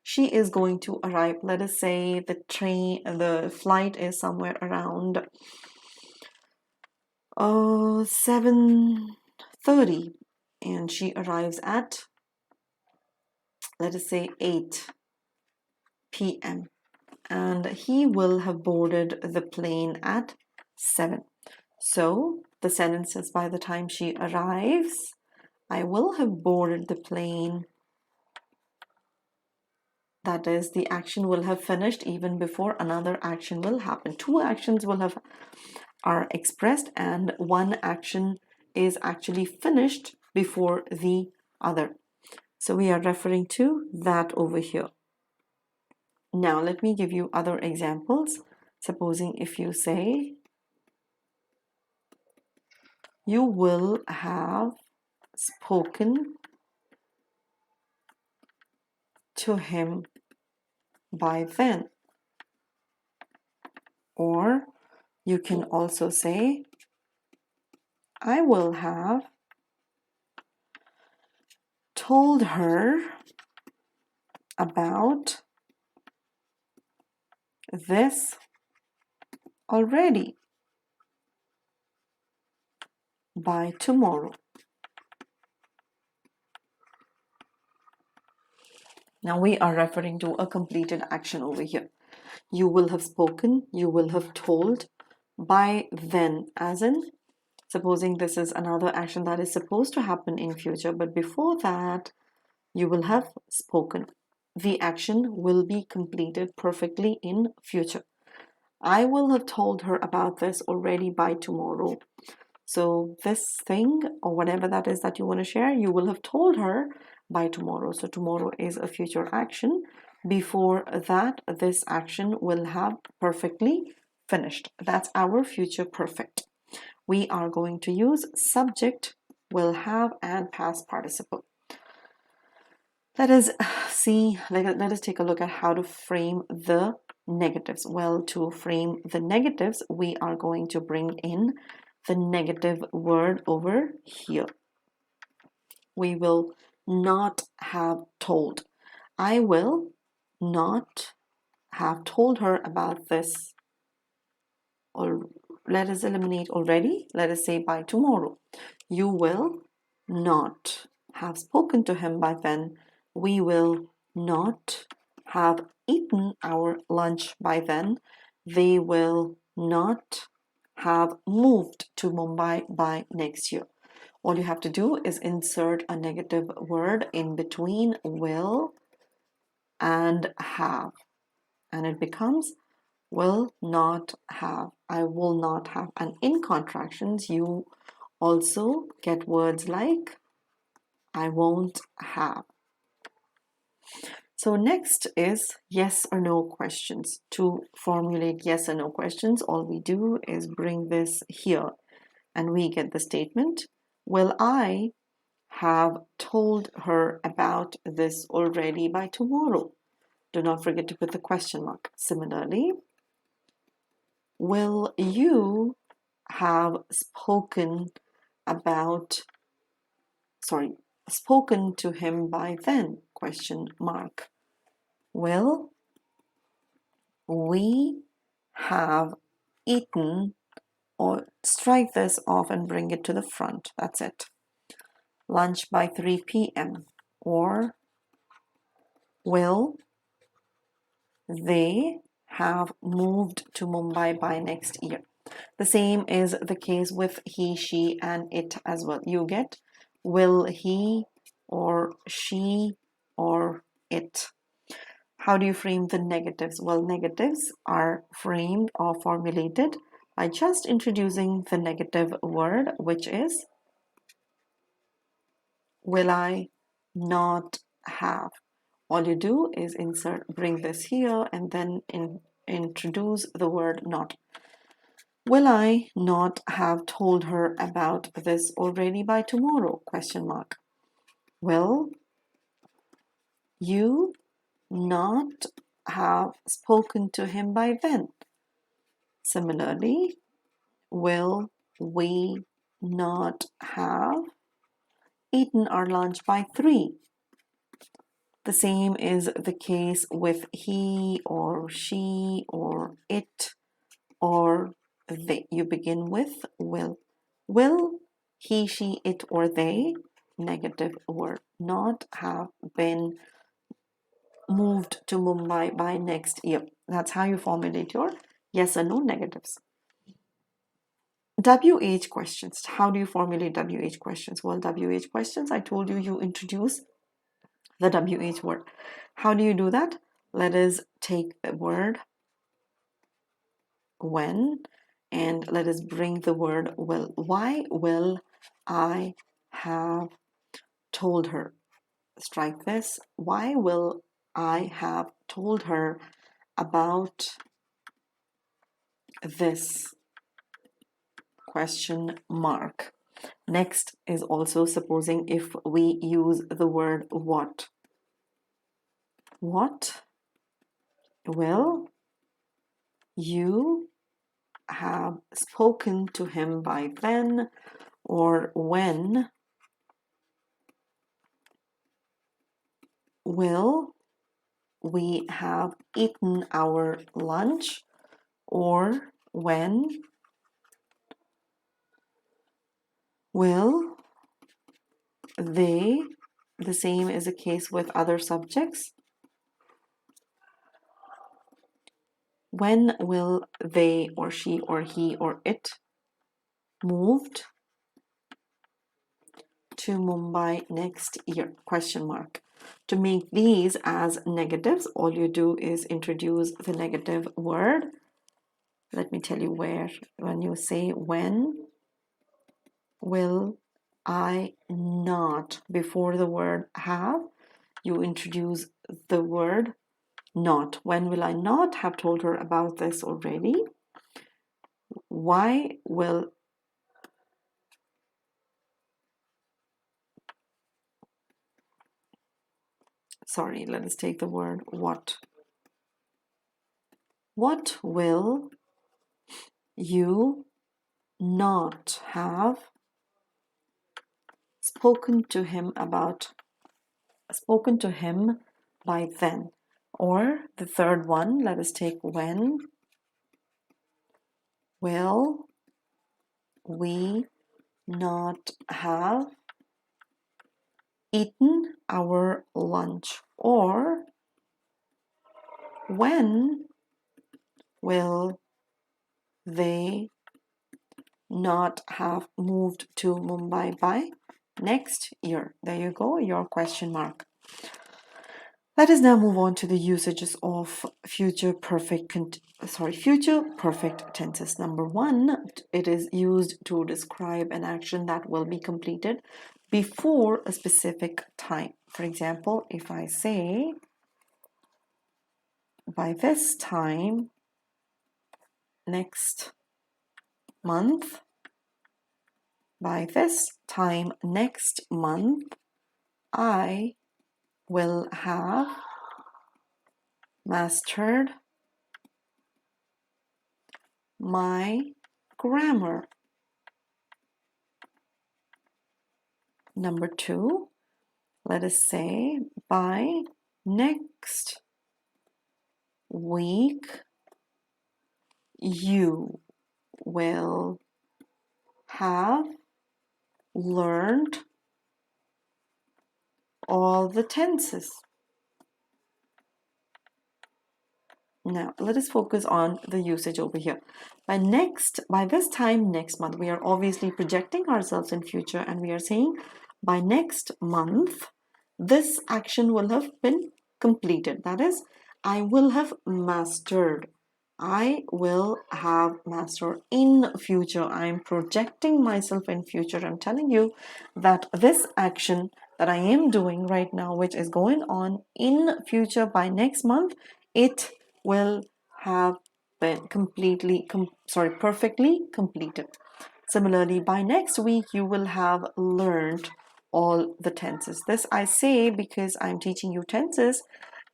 she is going to arrive. Let us say the flight is somewhere around 7:30, and she arrives at, let us say, 8 p.m. and he will have boarded the plane at 7. So the sentence says, by the time she arrives, I will have boarded the plane. That is, the action will have finished even before another action will happen. Two actions are expressed, and one action is actually finished before the other. So we are referring to that over here. Now let me give you other examples. Supposing if you say, you will have spoken to him by then. Or you can also say, I will have told her about this already by tomorrow. Now we are referring to a completed action over here. You will have spoken, you will have told, by then, as in, supposing this is another action that is supposed to happen in future, but before that, you will have spoken. The action will be completed perfectly in future. I will have told her about this already by tomorrow. So this thing, or whatever that is that you want to share, you will have told her by tomorrow. So tomorrow is a future action. Before that, this action will have perfectly finished. That's our future perfect. We are going to use subject, will have, and past participle. Let us take a look at how to frame the negatives. Well, to frame the negatives, we are going to bring in the negative word over here. We will not have told. I will not have told her about this, or let us eliminate already. Let us say by tomorrow. You will not have spoken to him by then. We will not have eaten our lunch by then. They will not have moved to Mumbai by next year. All you have to do is insert a negative word in between will and have, and it becomes will not have. I will not have. And in contractions, you also get words like I won't have. So next is yes or no questions. To formulate yes or no questions, all we do is bring this here and we get the statement, will I have told her about this already by tomorrow? Do not forget to put the question mark. Similarly, will you have spoken to him by then? Question mark. Will we have eaten, or strike this off and bring it to the front. That's it. Lunch by 3 p.m. or will they have moved to Mumbai by next year? The same is the case with he, she, and it as well. You get will he or she or it. How do you frame the negatives? Well, negatives are framed or formulated by just introducing the negative word, which is will I not have. All you do is bring this here and then introduce the word not. Will I not have told her about this already by tomorrow? Question mark. Will you not have spoken to him by then? Similarly, will we not have eaten our lunch by 3? The same is the case with he or she or it or they. You begin with will. Will he, she, it, or they, negative word, not have been moved to Mumbai by next year? That's how you formulate your yes or no negatives. WH questions. How do you formulate WH questions? Well, WH questions, I told you, you introduce the WH word. How do you do that? Let us take the word when and let us bring the word will. Why will I have told her? Strike this. Why will I have told her about this? Question mark. Next is also supposing if we use the word what. What will you have spoken to him by then, or when will we have eaten our lunch, or when will they, the same is the case with other subjects, when will they or she or he or it moved to Mumbai next year? Question mark. To make these as negatives, all you do is introduce the negative word. Let me tell you where. When you say when will I not before the word have, you introduce the word not. When will I not have told her about this already? Why will let us take the word what. What will you not have spoken to him by then? Or the third one, let us take when will we not have eaten our lunch? Or when will they not have moved to Mumbai by next year? There you go, your question mark. Let us now move on to the usages of future perfect tenses. Number 1, it is used to describe an action that will be completed before a specific time. For example, if I say, by this time next month, by this time next month, I will have mastered my grammar. Number 2, let us say by next week you will have learned all the tenses. Now, let us focus on the usage over here. By this time next month, we are obviously projecting ourselves in future, and we are saying by next month, this action will have been completed. That is, I will have mastered. I will have mastered in future. I am projecting myself in future. I'm telling you that this action that I am doing right now, which is going on in future by next month, it will have been perfectly completed. Similarly, by next week, you will have learned all the tenses. This I say because I'm teaching you tenses,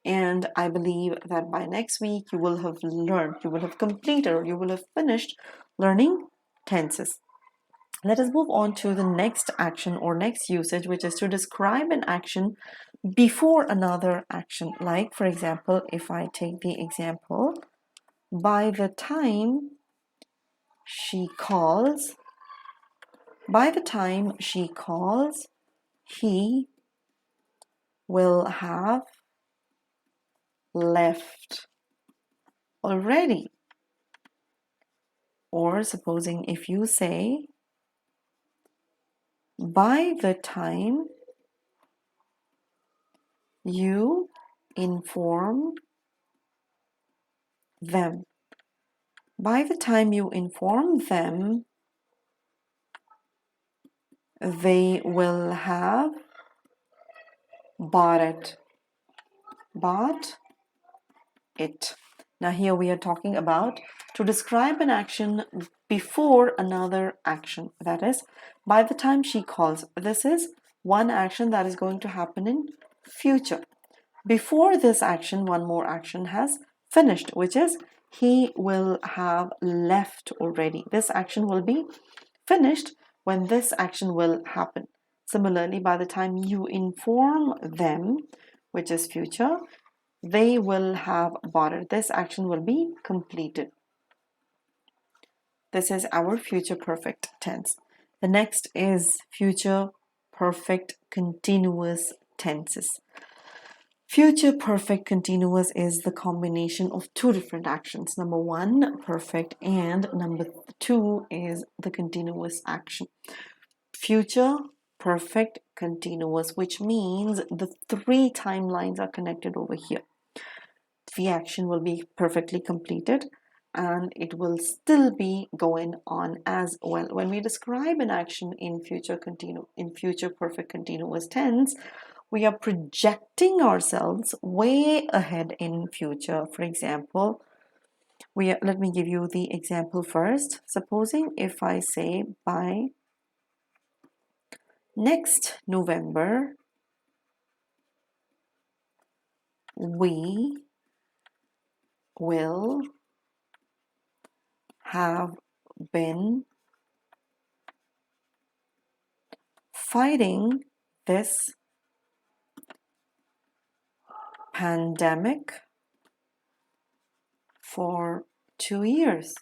and I believe that by next week, you will have learned, you will have completed, or you will have finished learning tenses. Let us move on to the next action or next usage, which is to describe an action before another action. Like, for example, if I take the example, by the time she calls, he will have left already. Or supposing if you say, by the time you inform them. By the time you inform them, they will have bought it. Now here we are talking about to describe an action before another action. That is, by the time she calls, this is one action that is going to happen in future. Before this action, one more action has finished, which is he will have left already. This action will be finished when this action will happen. Similarly, by the time you inform them, which is future, they will have bought it. This action will be completed. This is our future perfect tense. The next is future perfect continuous tenses. Future perfect continuous is the combination of two different actions. Number one, perfect, and number two is the continuous action. Future perfect continuous, which means the three timelines are connected over here. The action will be perfectly completed and it will still be going on as well. When we describe an action in future perfect continuous tense, we are projecting ourselves way ahead in future. For example, let me give you the example first. Supposing if I say by next November, we will have been fighting this pandemic for 2 years.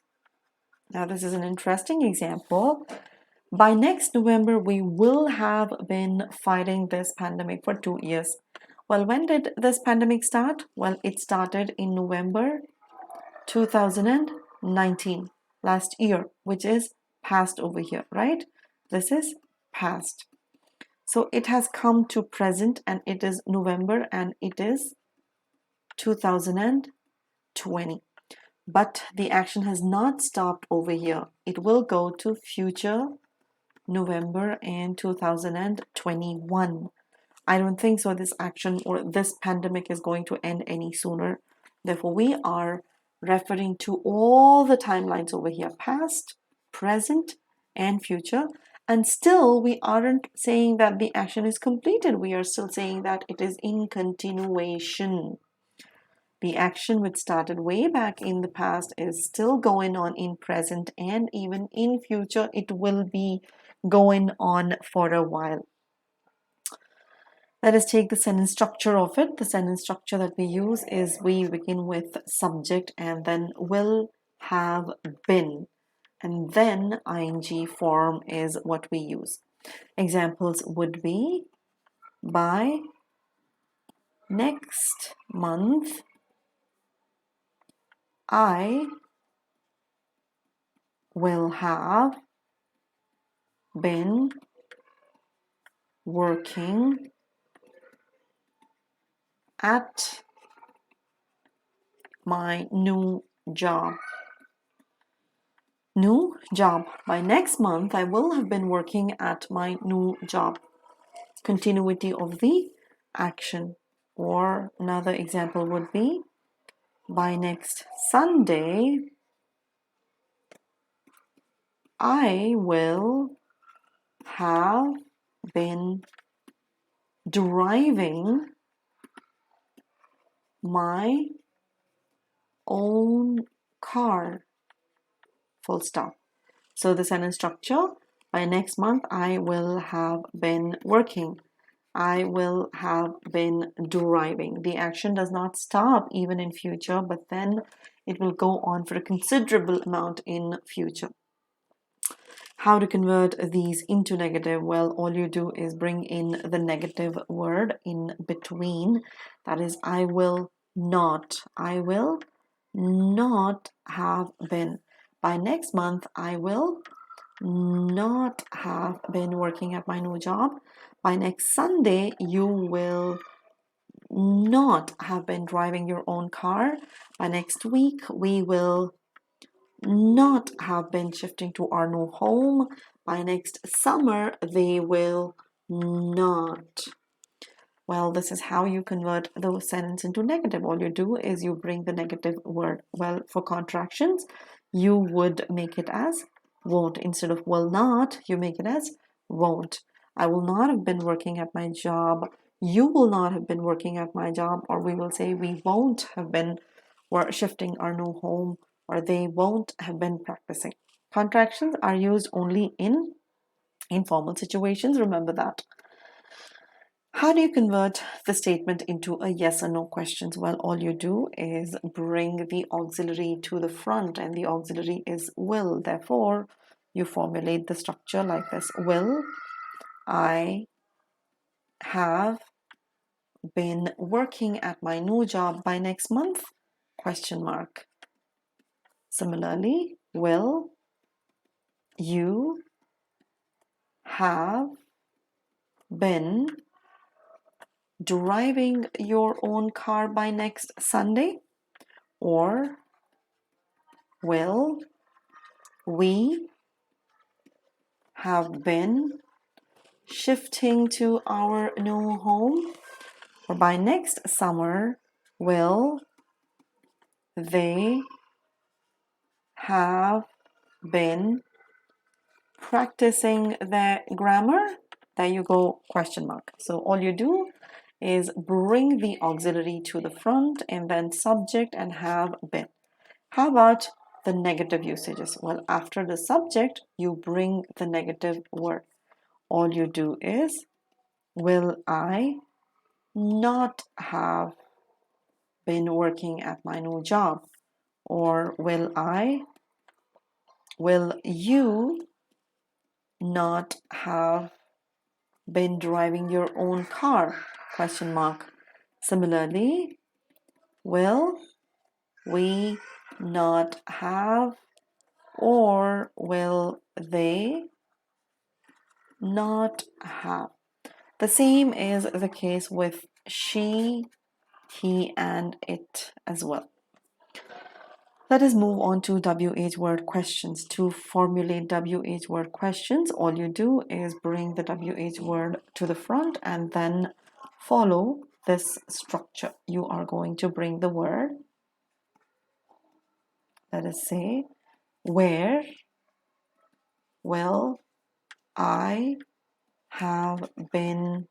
Now, this is an interesting example. By next November, we will have been fighting this pandemic for 2 years. Well, when did this pandemic start? Well, it started in November 2019, last year, which is past over here, right? This is past. So it has come to present and it is November and it is 2020. But the action has not stopped over here. It will go to future November and 2021. I don't think so this action or this pandemic is going to end any sooner. Therefore, we are referring to all the timelines over here, past, present, and future. And still, we aren't saying that the action is completed. We are still saying that it is in continuation. The action which started way back in the past is still going on in present, and even in future, it will be going on for a while. Let us take the sentence structure of it. The sentence structure that we use is we begin with subject and then will have been. And then ing form is what we use. Examples would be by next month I will have been working at my new job. New job. By next month, I will have been working at my new job. Continuity of the action. Or another example would be, by next Sunday, I will have been driving my own car. Full stop. So the sentence structure, by next month, I will have been working. I will have been driving. The action does not stop even in future, but then it will go on for a considerable amount in future. How to convert these into negative? Well, all you do is bring in the negative word in between. That is, I will not. I will not have been. By next month, I will not have been working at my new job. By next Sunday, you will not have been driving your own car. By next week, we will not have been shifting to our new home. By next summer, they will not. Well, this is how you convert the sentence into negative. All you do is you bring the negative word. Well, for contractions, you would make it as won't. Instead of will not, you make it as won't. I will not have been working at my job. You will not have been working at my job. Or we will say we won't have been shifting our new home, or they won't have been practicing. Contractions are used only in informal situations. Remember that. How do you convert the statement into a yes or no question? Well, all you do is bring the auxiliary to the front, and the auxiliary is will. Therefore, you formulate the structure like this. Will I have been working at my new job by next month? Question mark. Similarly, will you have been driving your own car by next Sunday? Or will we have been shifting to our new home? Or by next summer, will they have been practicing their grammar? There you go, question mark. So all you do is bring the auxiliary to the front and then subject and have been. How about the negative usages? Well, after the subject, you bring the negative word. All you do is, will I not have been working at my new job? Or will you not have been driving your own car? Question mark. Similarly, will we not have, or will they not have? The same is the case with she, he, and it as well. Let us move on to WH word questions. To formulate WH word questions, all you do is bring the WH word to the front and then follow this structure. You are going to bring the word. Let us say, where will I have been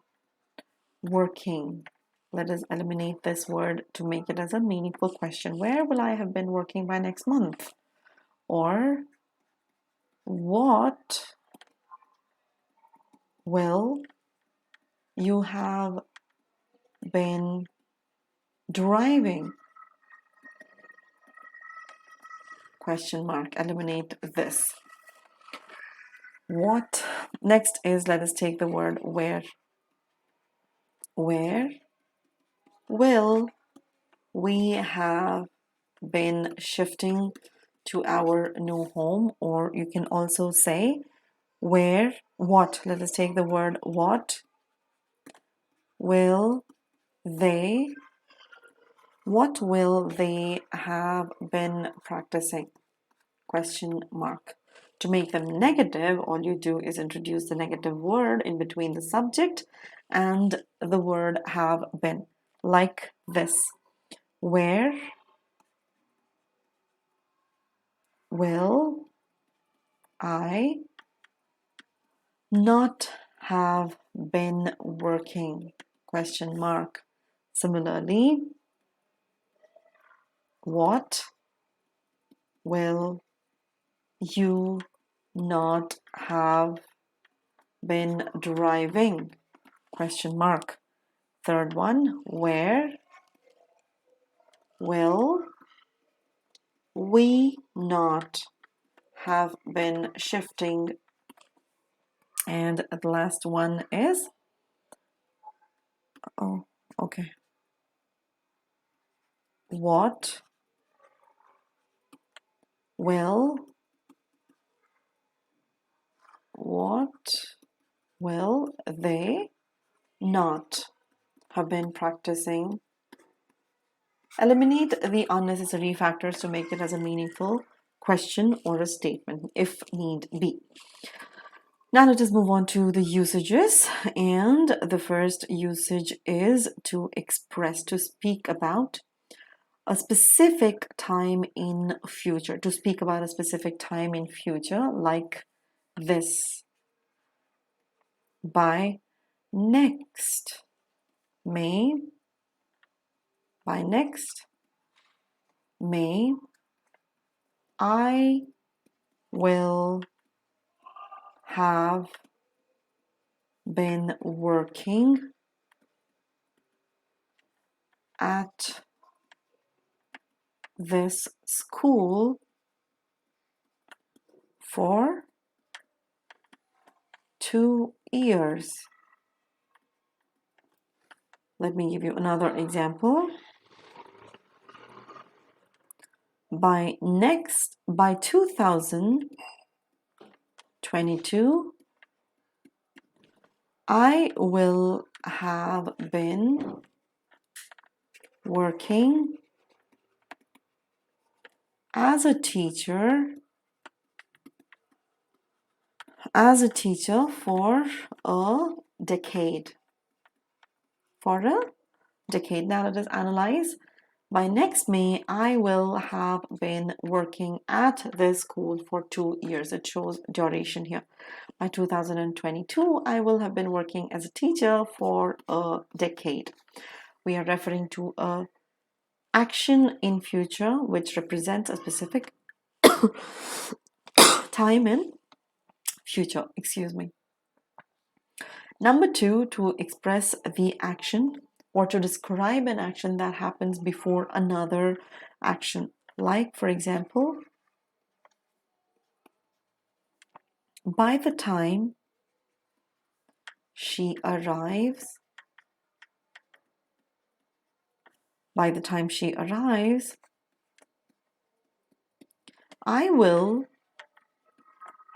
working? Let us eliminate this word to make it as a meaningful question. Where will I have been working by next month? Or what will you have been driving? Question mark. Eliminate this. What? Next is, let us take the word where. Where will we have been shifting to our new home? Or you can also say what? Let us take the word what will they have been practicing? Question mark. To make them negative, all you do is introduce the negative word in between the subject and the word have been, like this. Where will I not have been working? Question mark. Similarly, what will you not have been driving? Question mark. Third one, where will we not have been shifting? And the last one is, oh, okay. What will they not have been practicing? Eliminate the unnecessary factors to make it as a meaningful question or a statement if need be. Now let us move on to the usages, and the first usage is to express, to speak about a specific time in future, to speak about a specific time in future, like this. By next May, I will have been working at this school for 2 years. Let me give you another example. By 2022, I will have been working as a teacher for a decade. Now let us analyze. By next May, I will have been working at this school for 2 years. It shows duration here. By 2022, I will have been working as a teacher for a decade. We are referring to a action in future which represents a specific time in future. Number 2, to express the action or to describe an action that happens before another action. Like, for example, by the time she arrives, I will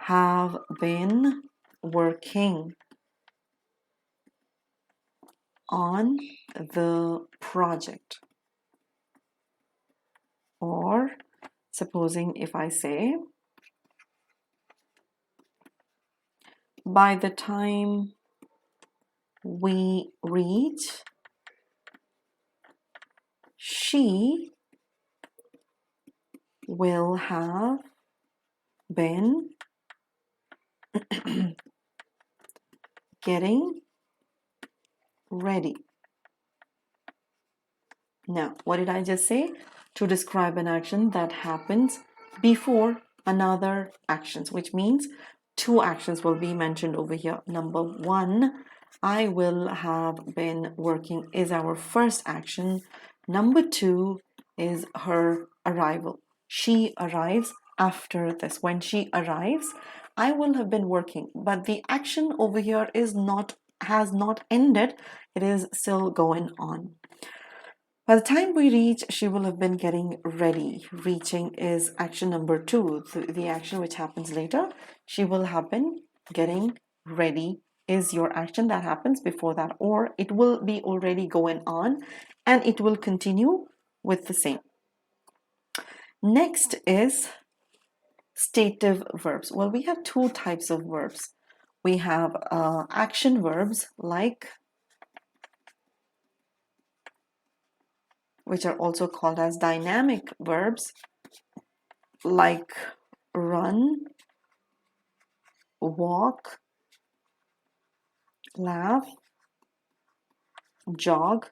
have been working on the project. Or supposing if I say, by the time we reach, she will have been getting ready. Now, what did I just say? To describe an action that happens before another action, which means 2 actions will be mentioned over here. Number 1, I will have been working is our first action. Number 2 is her arrival. She arrives after this. When she arrives, I will have been working, but the action over here has not ended. It is still going on. By the time we reach, she will have been getting ready. Reaching is action number 2, the action which happens later. She will have been getting ready is your action that happens before that, or it will be already going on and it will continue with the same. Next is stative verbs. Well, we have 2 types of verbs. We have action verbs which are also called as dynamic verbs, like run, walk, laugh, jog.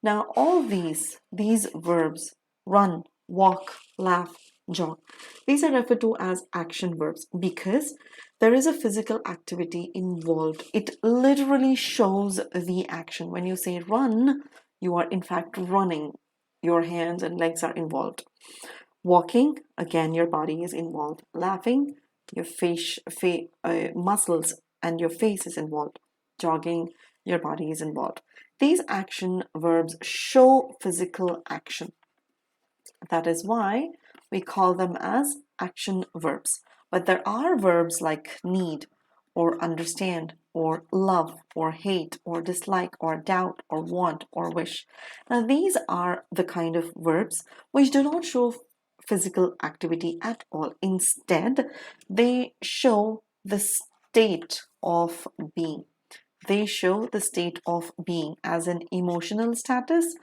Now all these verbs, run, walk, laugh, jog, these are referred to as action verbs because there is a physical activity involved. It literally shows the action. When you say run, you are in fact running. Your hands and legs are involved. Walking, again, your body is involved. Laughing, your muscles and your face is involved. Jogging, your body is involved. These action verbs show physical action. That is why we call them as action verbs. But there are verbs like need, or understand, or love, or hate, or dislike, or doubt, or want, or wish. Now, these are the kind of verbs which do not show physical activity at all. Instead, they show the state of being. They show the state of being as an emotional status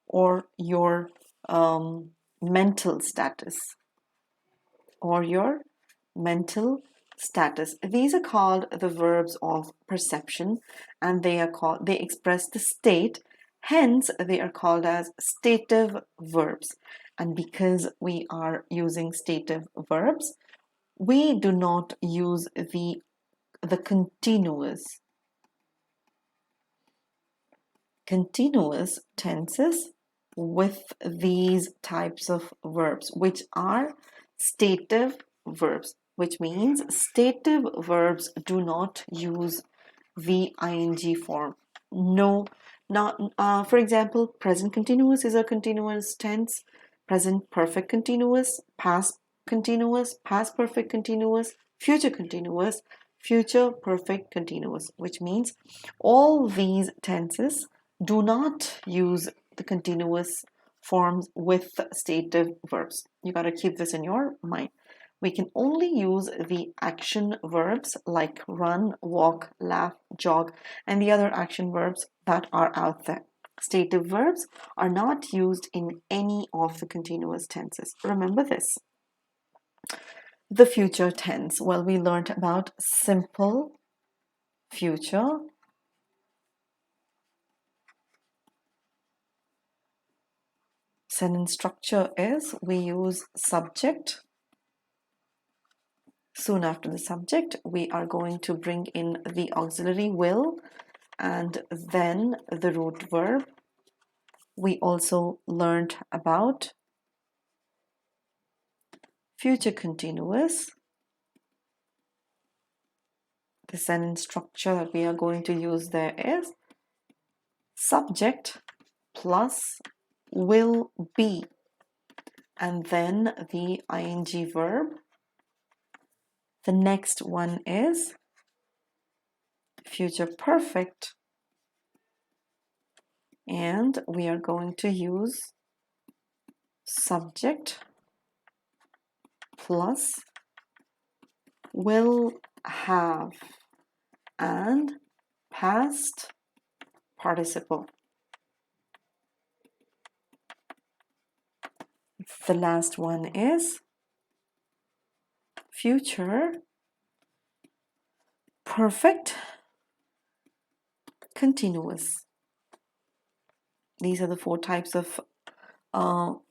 or your mental status or your mental status. These are called the verbs of perception, and they express the state. Hence, they are called as stative verbs. And because we are using stative verbs, we do not use the continuous tenses with these types of verbs, which are stative verbs, which means stative verbs do not use the ing form. No, not for example, present continuous is a continuous tense, present perfect continuous, past continuous, past perfect continuous, future continuous, future perfect continuous, which means all these tenses do not use the continuous forms with stative verbs. You got to keep this in your mind. We can only use the action verbs like run, walk, laugh, jog, and the other action verbs that are out there. Stative verbs are not used in any of the continuous tenses. Remember this. The future tense. Well, we learned about simple future, sentence structure is we use subject. Soon after the subject, we are going to bring in the auxiliary will and then the root verb. We also learned about future continuous. The sentence structure that we are going to use there is subject plus will be and then the ing verb. The next one is future perfect, and we are going to use subject plus will have and past participle. The last one is future perfect continuous. These are the 4 types of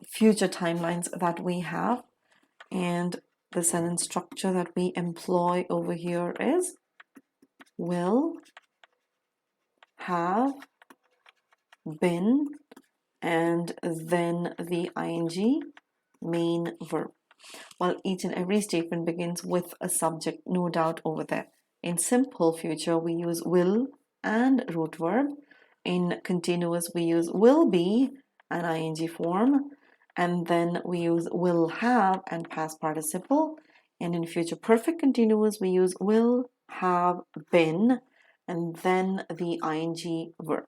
future timelines that we have, and the sentence structure that we employ over here is will have been and then the ing main verb. Well, each and every statement begins with a subject, no doubt over there. In simple future, we use will and root verb. In continuous, we use will be an ing form, and then we use will have and past participle. And in future perfect continuous, we use will have been and then the ing verb.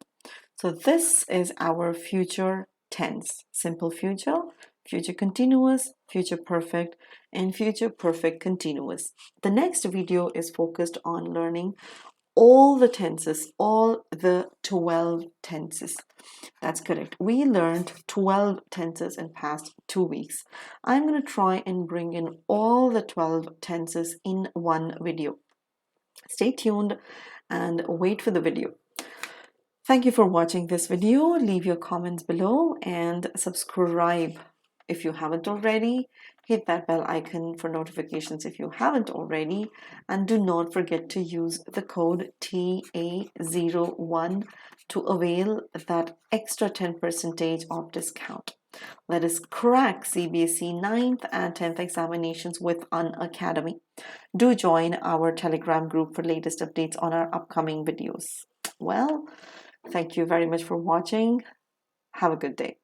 So this is our future tense: simple future, future continuous, future perfect, and future perfect continuous. The next video is focused on learning all the tenses, all the 12 tenses. That's correct. We learned 12 tenses in past 2 weeks. I'm going to try and bring in all the 12 tenses in one video. Stay tuned and wait for the video. Thank you for watching this video. Leave your comments below and subscribe if you haven't already. Hit that bell icon for notifications if you haven't already. And do not forget to use the code TA01 to avail that extra 10% of discount. Let us crack CBSE 9th and 10th examinations with Unacademy. Do join our Telegram group for latest updates on our upcoming videos. Well, thank you very much for watching. Have a good day.